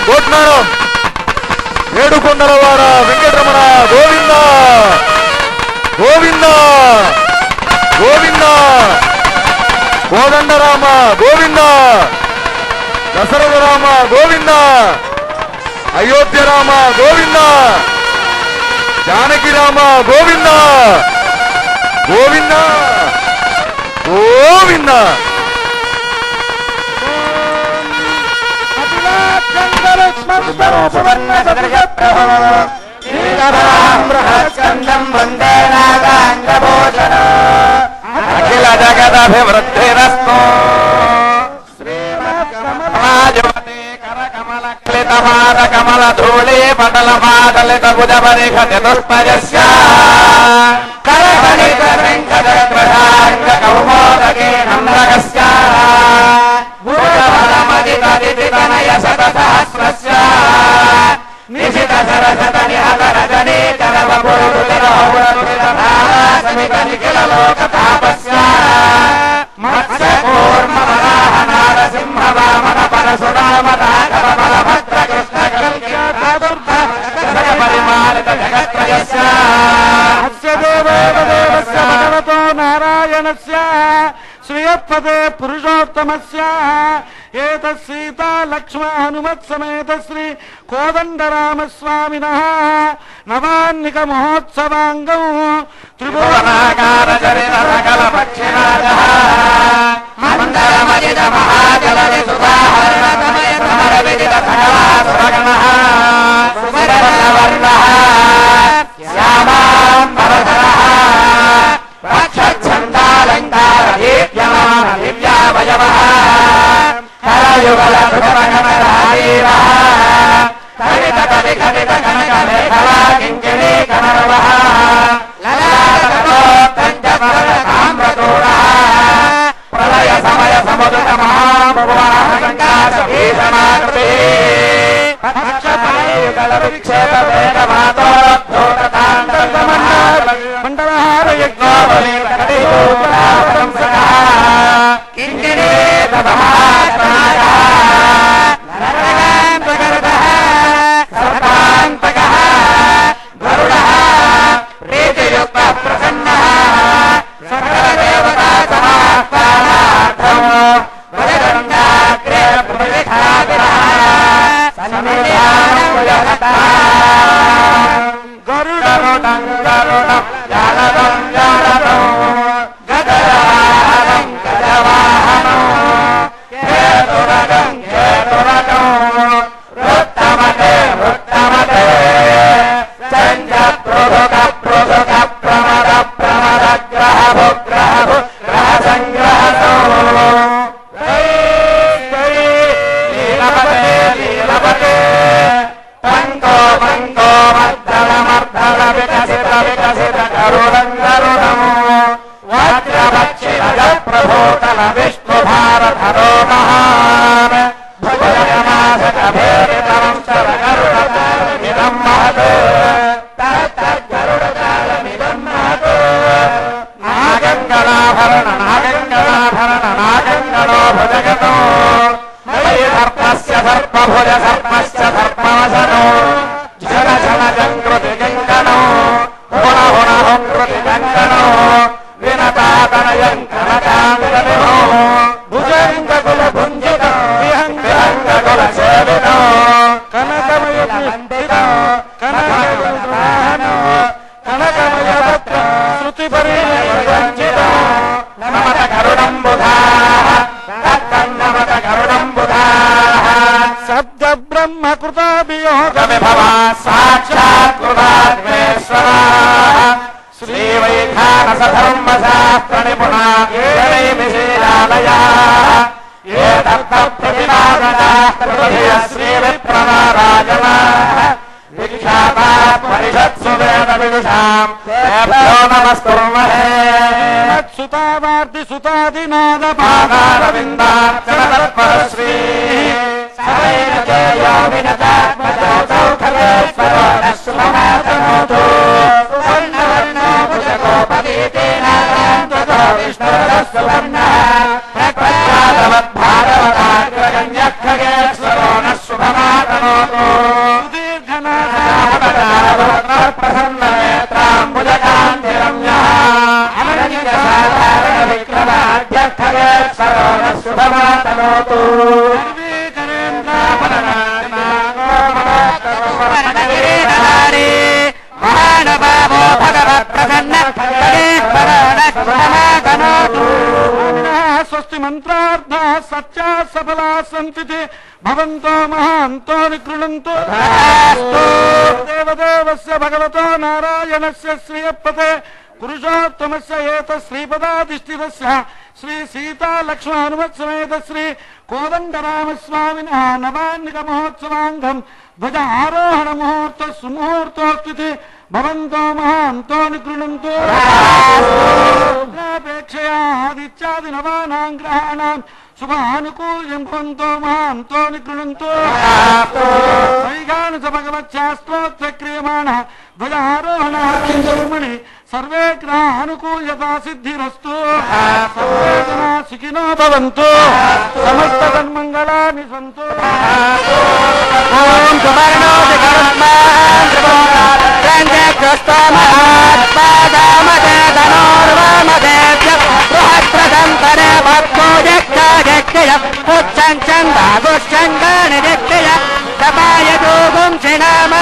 [SPEAKER 5] కోట్నారం ఏడుకొండలవాడ వెంకటరమణ గోవింద గోవింద గోవింద కోదండరామ గోవింద దశరథ రామ గోవింద అయోధ్య రామ గోవింద జానకి రామ గోవింద గోవింద గోవింద
[SPEAKER 3] అఖిల జగదభివృద్ధిరస్తు కమల కమల ధూళి పటల పాదలిత భుజపరిఖ చతుష్పజస్య కరకలిత వెంకటగ్రహాంగ కౌమోదకే నమ్రగస్య భుజబలమదితదితనయ శతసహస్రస్య నిశిత సరసత నిహత రజనీ చరవ పురుషమిత నిఖిల లోక తాపస్య మత్స్య కూర్మ వరాహ నారసింహ వామన పరశురామ రాఘవ బలభద్ర కృష్ణ కల్కి పరిమాలిత జగత్రయస్య అస్య దేవదేవస్య భగవతో నారాయణస్య శ్రీయపదే పురుషోత్తమస్య ఏతత్ సీతా లక్ష్మ హనుమత్ సమేత శ్రీ కోదండరామస్వామినః నవాన్నిక మహోత్సవాంగం త్రిభువనాకార చరిత సకల పక్షిరాజః మందరమజిత మహాజలది సుధాహరణ సమయ సమర విదిత సకలాసురగణః సువర్ణవర్ణః శ్యామాంబరధరః పక్షఛందాలంకార దీప్యమాన దివ్యావయవః కరయుగల కృతగణరాజీవః కవిత కవి కవిత కనక మేఖలా కింకిణీ కనరవః లలాటకోత్తంజపరతామ్రతోడః ప్రళయ సమయ సముద్ర మహాభువనాహంకాశ భీషణాకృతిః పక్షపరయుగల విక్షేప వేగమాతోద్ధూతతాండవమండలహార యజ్ఞోపవీతకటిభూతరావతంసకః కింకిణీత మహాత్మాకః నరకాంతకరతః సర్వాంతకః మంగో మర్దళ మర్దళ వికసిత వికసిత కరుణం కరుణం వాద్యవక్షి రజ ప్రభోతల విష్ణు భారధరో మహాన్ భుజగమాసక భేరితరం చర గరుడతారమిదం మహత్ గరుడతారమిదం మహత్ నాగంగళాభరణ నాగంగళాభరణ నాగంగళో భుజగతో సర్పస్య సర్పభుజ సర్పస్య సర్పవసనో జల జల జంకృతి గంగనో హుణ హుణ హుంకృతి గంగనో వినతాతనయం కనకాంగనిమో భుజంగకుల భుంజిత విహంగకుల సేవితో కనకమయ కనకమయ కనకమయ శృతి పరివంచిత నమత కరుణం బుధా నమత కరుణం బుధా శబ్ద బ్రహ్మ కృతాభియోగ విభవ సాక్షాత్ కృతాత్మేశ్వర శ్రీ వైఖానస ధర్మ శాస్త్ర నిపుణా విశేషాలయ ఏ దత్త ప్రతిపాదనా శ్రీ విప్రనారాయణ విఖ్యాత పరిషత్సు వేద విదుషాం నమస్కుర్మహే సుతావార్తి సుతాదినాద పాదారవిందార్చన తత్పర శ్రీ సరైన జయో వినతాత్మజో సౌఖలేశ్వరో నశ్వమాతనోతు సువర్ణవర్ణో భుజగోపదీతేనారాంతతో విష్ణురస్సువర్ణః ప్రజ్ఞాతవద్భారవతాగ్రగణ్యఖగేశ్వరో నశ్వమాతనోతు ప్రసన్ననేత్రాంబుజకాంతిరమ్యః అమరనిజసాధారణ విక్రమాఢ్యఖగేశ్వరో నశ్వమాతనోతు మహానుభావో భగవత్ ప్రసన్న స్వస్తి మంత్రార్థ సత్యా సఫలా సంతి భవంతో మహాంతో వికృణంతో దేవదేవస్య భగవతో నారాయణస్య శ్రీయప్పతే పురుషోత్తమస్య ఏత శ్రీపదాధిష్ఠితస్య శ్రీ సీతా లక్ష్మణ హనుమత్ సమేత శ్రీ కోదండరామస్వామిన నవాన్నిక మహోత్సవాంగం ధ్వజ ఆరోహణ ముహూర్త సుముహూర్తోస్థితి భవంతో మహాంతో నిగృణంతో అపేక్షయా ఆదిత్యాది నవానాం గ్రహాణాం శుభానుకూల్యం భవంతో మహాంతో నిగృణంతో వైగానుస భగవచ్చాస్త్రోత్ర క్రియమాణ ధ్వజ ఆరోహణ కర్మణి సర్వే గ్రహానుకూల్యతా సిద్ధిరస్తు సర్వే జనా సుఖినో భవంతు సమస్త సన్మంగళాని సంతు
[SPEAKER 6] ఓం సువర్ణోది కరుష్మాన్ త్రిభువనాత్మజ ధనోర్వమదేభ్య బృహత్ప్రదంతరే భక్తో జక్షయ ఉచ్చంచందాగుశ్చంగాని జక్షయ సపాయ దూగుంసినామ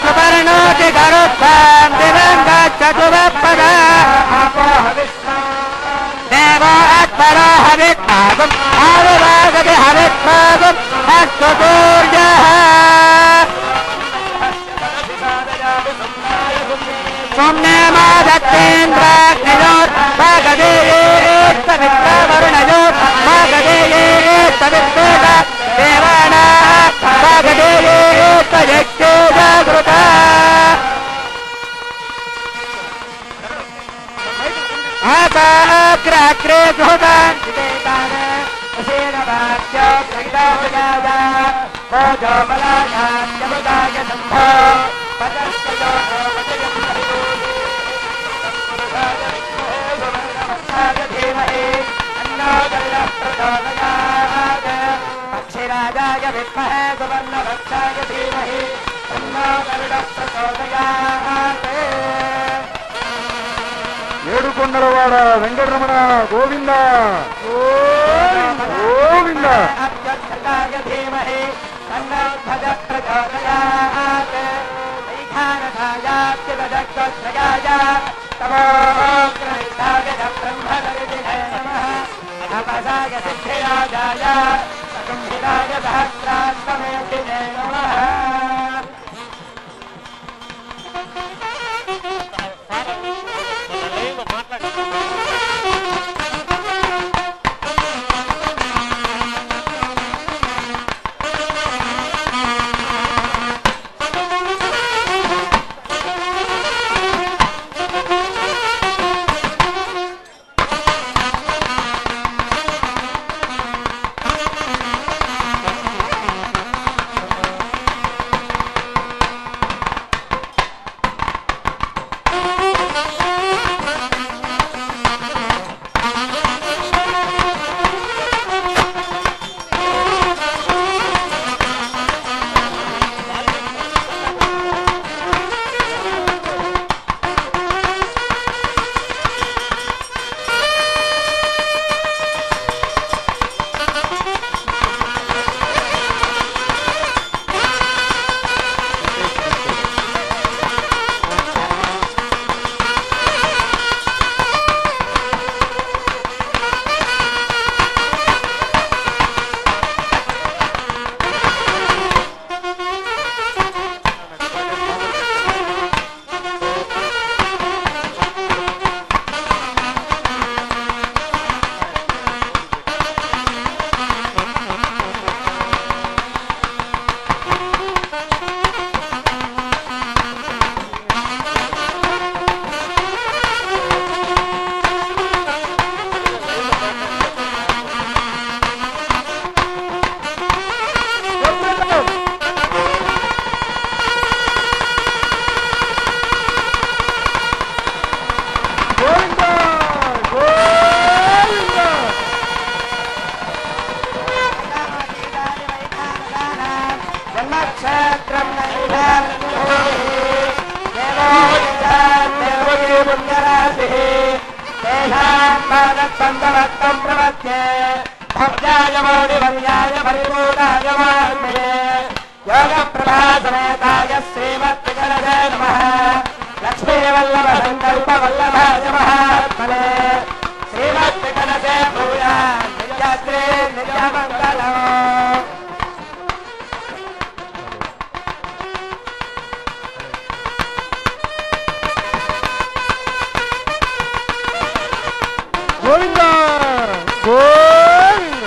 [SPEAKER 6] సువర్ణోది కరుష్మాన్ దివంగచ్చతువపద దేవో అత్పరో హవిత్మాగం ఆవిరాగది హవిత్మాగం అస్వతూర్య సోమ్నేమాదత్తేంద్రాగ్నియోర్ భాగదేయేత్తవిత్రవరుణయోర్ భాగదేయేత్తవిత్రేత దేవానా భాగదేయేత్తయక్షే జాగృత ఆకాగ్రాగ్రే ధృతాన్
[SPEAKER 3] పక్షిరాజాయ విద్మహే సువర్ణభక్షాయ ధీమహి తన్నో గరుడః ప్రచోదయాత్.
[SPEAKER 4] ఏడుకొండలవాడ వెంకటరమణ గోవింద గోవింద.
[SPEAKER 3] అభ్యర్థకాయ ధీమహి తన్నో ధ్వజ ప్రచోదయాత్. వైఖానసాయాత్యదక్షయాయ తమోగ్రహితాయ బ్రహ్మణరిణే నమః. అపసాయ సిద్ధిరాజాయ సకుంభిరాయ సహస్రాశ్వమేధినే నమః.
[SPEAKER 6] तत्सन्दवत्तं प्रपद्ये भव्याय मौलिवर्याय परिपूर्णाय मार्मये योगप्रभासमेताय श्रीमद्विगणवे नमः लक्ष्मीवल्लभसङ्कल्पवल्लभाय महात्मने श्रीमद्विगणवे भूयान् नित्याग्रे नित्यमङ्गलम्
[SPEAKER 4] గోవింద గోవింద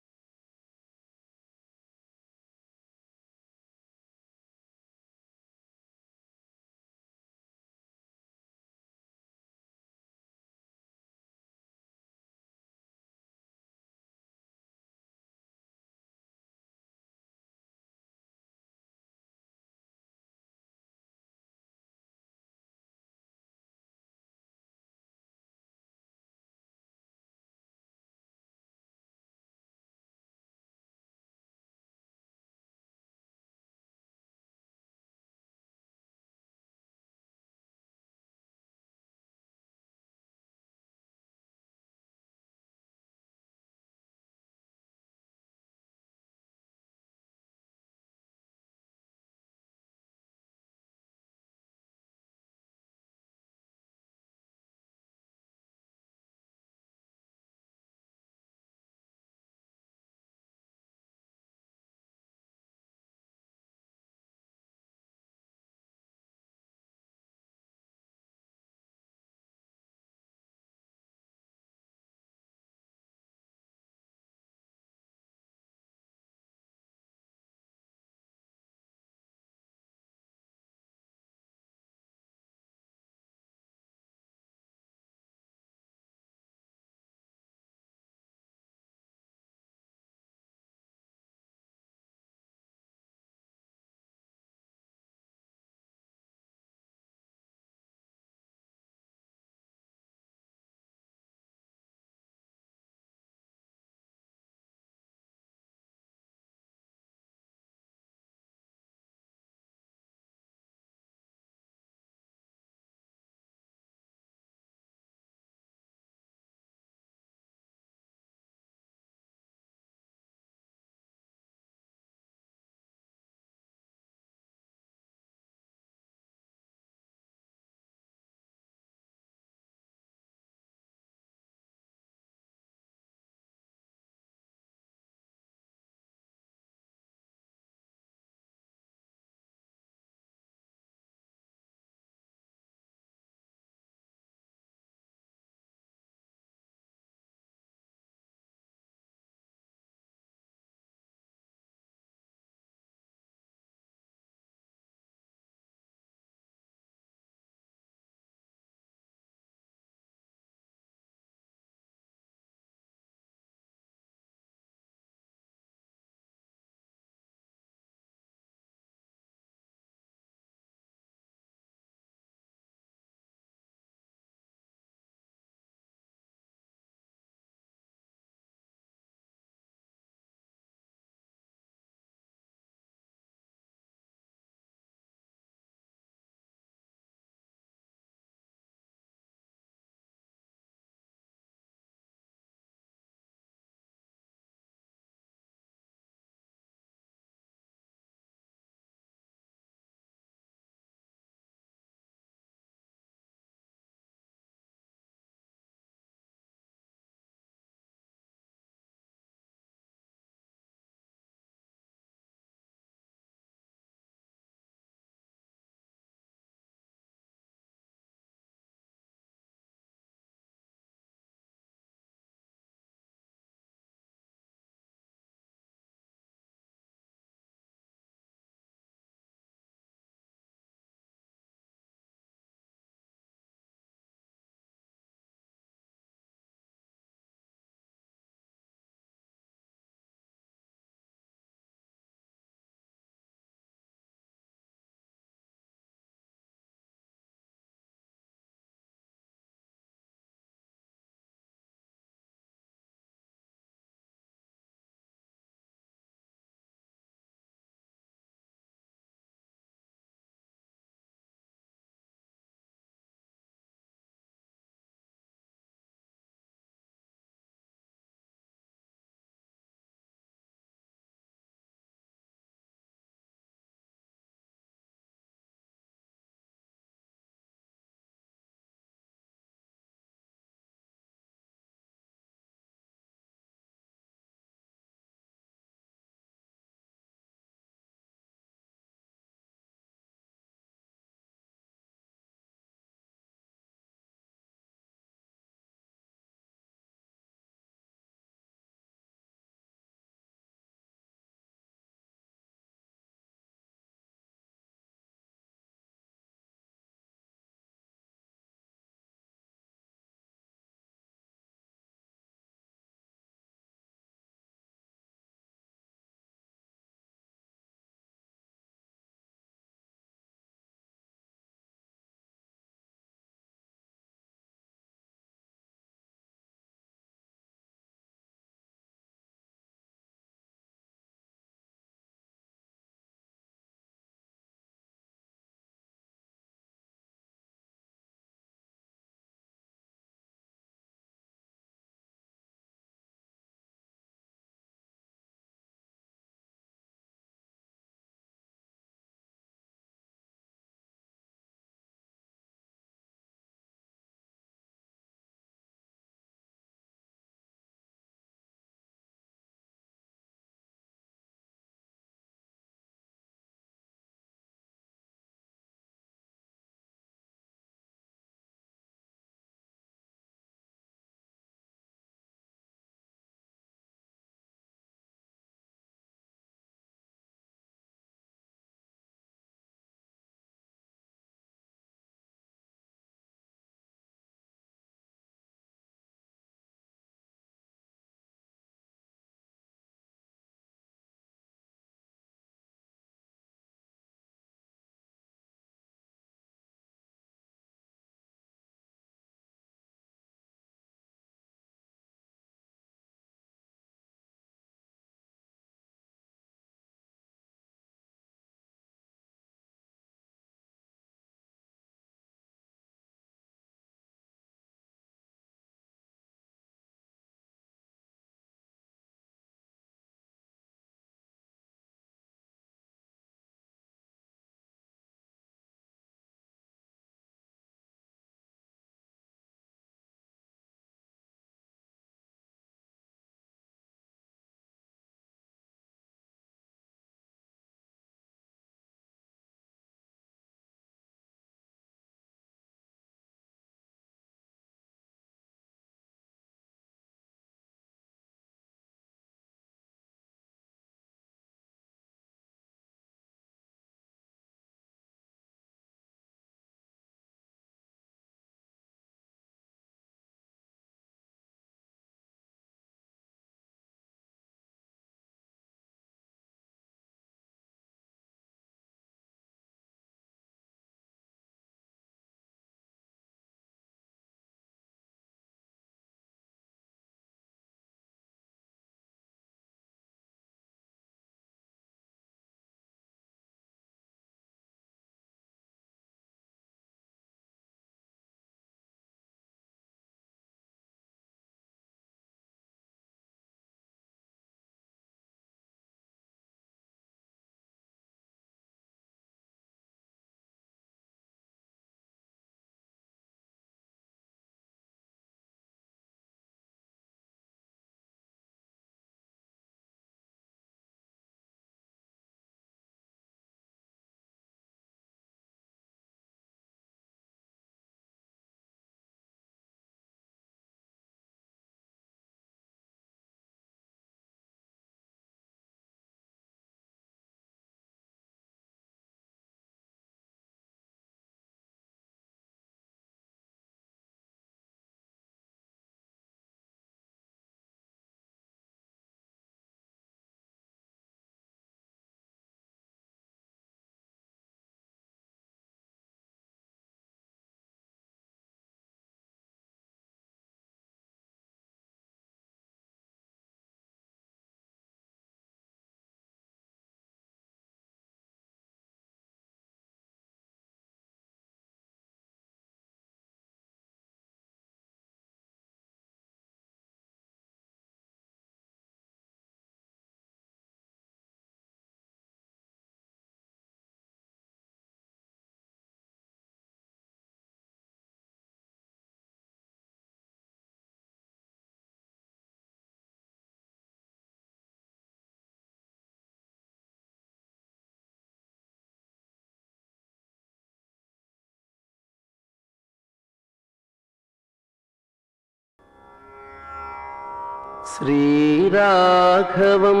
[SPEAKER 7] శ్రీరాఘవం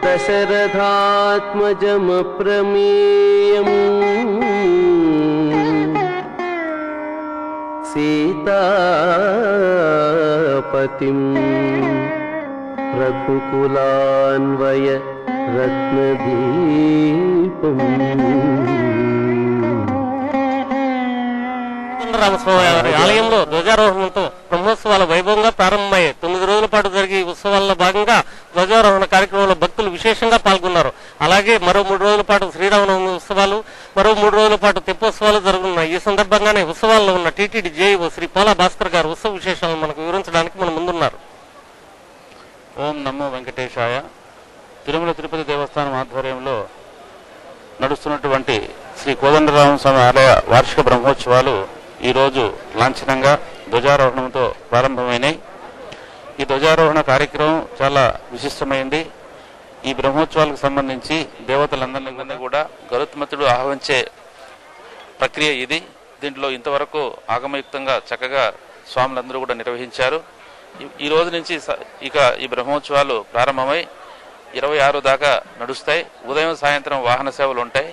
[SPEAKER 7] దశరథాత్మజమప్రమేయం సీతాపతిం రఘుకులాన్వయ రత్నదీపం.
[SPEAKER 8] రామస్వామి వారి ఆలయంలో ధ్వజారోహణంతో బ్రహ్మోత్సవాల వైభవంగా ప్రారంభమయ్యాయి. 9 రోజుల పాటు జరిగే ఈ ఉత్సవాల్లో భాగంగా ధ్వజారోహణ కార్యక్రమంలో భక్తులు విశేషంగా పాల్గొన్నారు. అలాగే మరో 3 రోజుల పాటు శ్రీరామనవమి ఉత్సవాలు, మరో 3 రోజుల పాటు తెప్పోత్సవాలు జరుగుతున్నాయి. ఈ సందర్భంగానే ఉత్సవాల్లో ఉన్న టీటీడీ జేఈఓ శ్రీ పోలా భాస్కర్ గారు ఉత్సవ విశేషాలను మనకు వివరించడానికి మన ముందున్నారు.
[SPEAKER 9] ఓం నమో వెంకటేశాయ. తిరుమల తిరుపతి దేవస్థానం ఆధ్వర్యంలో నడుస్తున్నటువంటి శ్రీ కోదండరామ స్వామి ఆలయ వార్షిక బ్రహ్మోత్సవాలు ఈరోజు లాంఛనంగా ధ్వజారోహణంతో ప్రారంభమైనాయి. ఈ ధ్వజారోహణ కార్యక్రమం చాలా విశిష్టమైంది. ఈ బ్రహ్మోత్సవాలకు సంబంధించి దేవతలందరినీ కూడా గరుత్మంతుడు ఆహ్వానించే ప్రక్రియ ఇది. దీంట్లో ఇంతవరకు ఆగమయుక్తంగా చక్కగా స్వాములందరూ కూడా నిర్వహించారు. ఈ రోజు నుంచి ఇక ఈ బ్రహ్మోత్సవాలు ప్రారంభమై 26 దాకా నడుస్తాయి. ఉదయం సాయంత్రం వాహన సేవలు ఉంటాయి.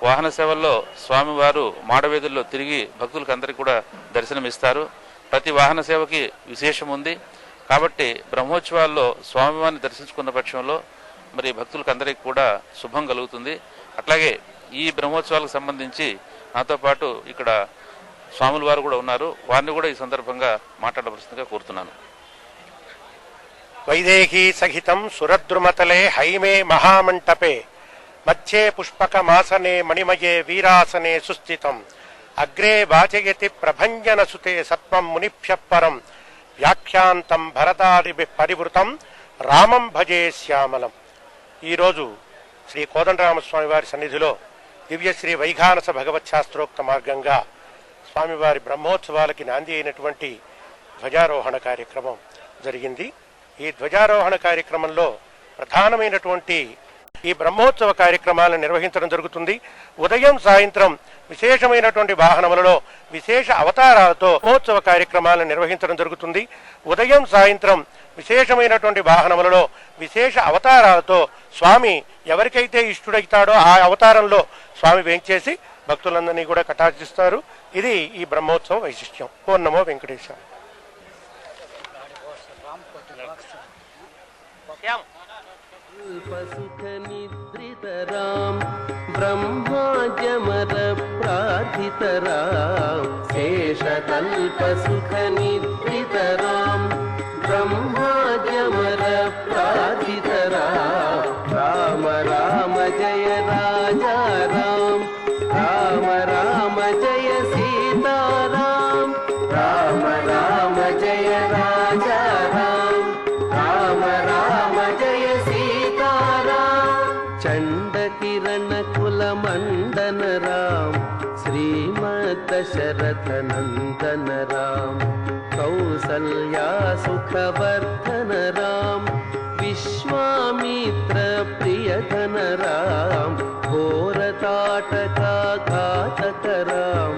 [SPEAKER 9] వాహన సేవల్లో స్వామివారు మాడవీధుల్లో తిరిగి భక్తులకు అందరికీ కూడా దర్శనమిస్తారు. ప్రతి వాహన సేవకి విశేషం ఉంది కాబట్టి బ్రహ్మోత్సవాల్లో స్వామివారిని దర్శించుకున్న పక్షంలో మరి భక్తులకు అందరికీ కూడా శుభం కలుగుతుంది. అట్లాగే ఈ బ్రహ్మోత్సవాలకు సంబంధించి నాతో పాటు ఇక్కడ స్వాముల వారు కూడా ఉన్నారు. వారిని కూడా ఈ సందర్భంగా మాట్లాడవలసిందిగా కోరుతున్నాను.
[SPEAKER 10] వైదేహీ సహితం సురద్రుమతలే హైమే మహామంటపే మధ్యే పుష్పకమాసనే మణిమయే వీరాసనే సుస్థితం అగ్రే వాచయతి ప్రభంజన సుతే సత్వం మునిభ్యః పరం వ్యాఖ్యాంతం భరతాదిభి పరివృతం రామం భజే శ్యామలం. ఈరోజు శ్రీ కోదండరామస్వామి వారి సన్నిధిలో దివ్యశ్రీ వైఖానస భగవత్ శాస్త్రోక్త మార్గంగా స్వామివారి బ్రహ్మోత్సవాలకి నాంది అయినటువంటి ధ్వజారోహణ కార్యక్రమం జరిగింది. ఈ ధ్వజారోహణ కార్యక్రమంలో ప్రధానమైనటువంటి ఈ బ్రహ్మోత్సవ కార్యక్రమాలను నిర్వహించడం జరుగుతుంది. ఉదయం సాయంత్రం విశేషమైనటువంటి వాహనములలో విశేష అవతారాలతో బ్రహ్మోత్సవ కార్యక్రమాలను నిర్వహించడం జరుగుతుంది. ఉదయం సాయంత్రం విశేషమైనటువంటి వాహనములలో విశేష అవతారాలతో స్వామి ఎవరికైతే ఇష్టుడైతాడో ఆ అవతారంలో స్వామి వేంచేసి భక్తులందరినీ కూడా కటాక్షిస్తారు. ఇది ఈ బ్రహ్మోత్సవ వైశిష్ట్యం. ఓం నమో వెంకటేశాయ.
[SPEAKER 7] సుఖ నిద్రితరాం బ్రహ్మాజమర ప్రార్థితరాం శేషకల్ప సుఖ నిద్రితరాం బ్రహ్మాజమర ప్రార్థితరాం రామ రామ జయ రాజా రామ రామ రామ జయ సీతారాం రామ రామ జయ రాజా రామ రామ రామ జయ చండకిరణ కుల మండన రామ శ్రీమద్ దశరథ నందన రామ కౌసల్యా సుఖవర్ధన రామ విశ్వామిత్ర ప్రియధన రామ ఘోరతాటక ఘాతక రామ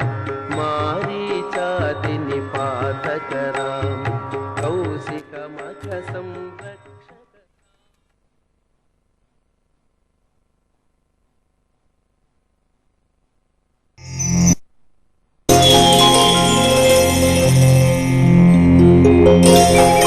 [SPEAKER 7] మారీచాతి నిపాతక రామ కౌశిక మఖ సంరక్ష
[SPEAKER 11] Thank you.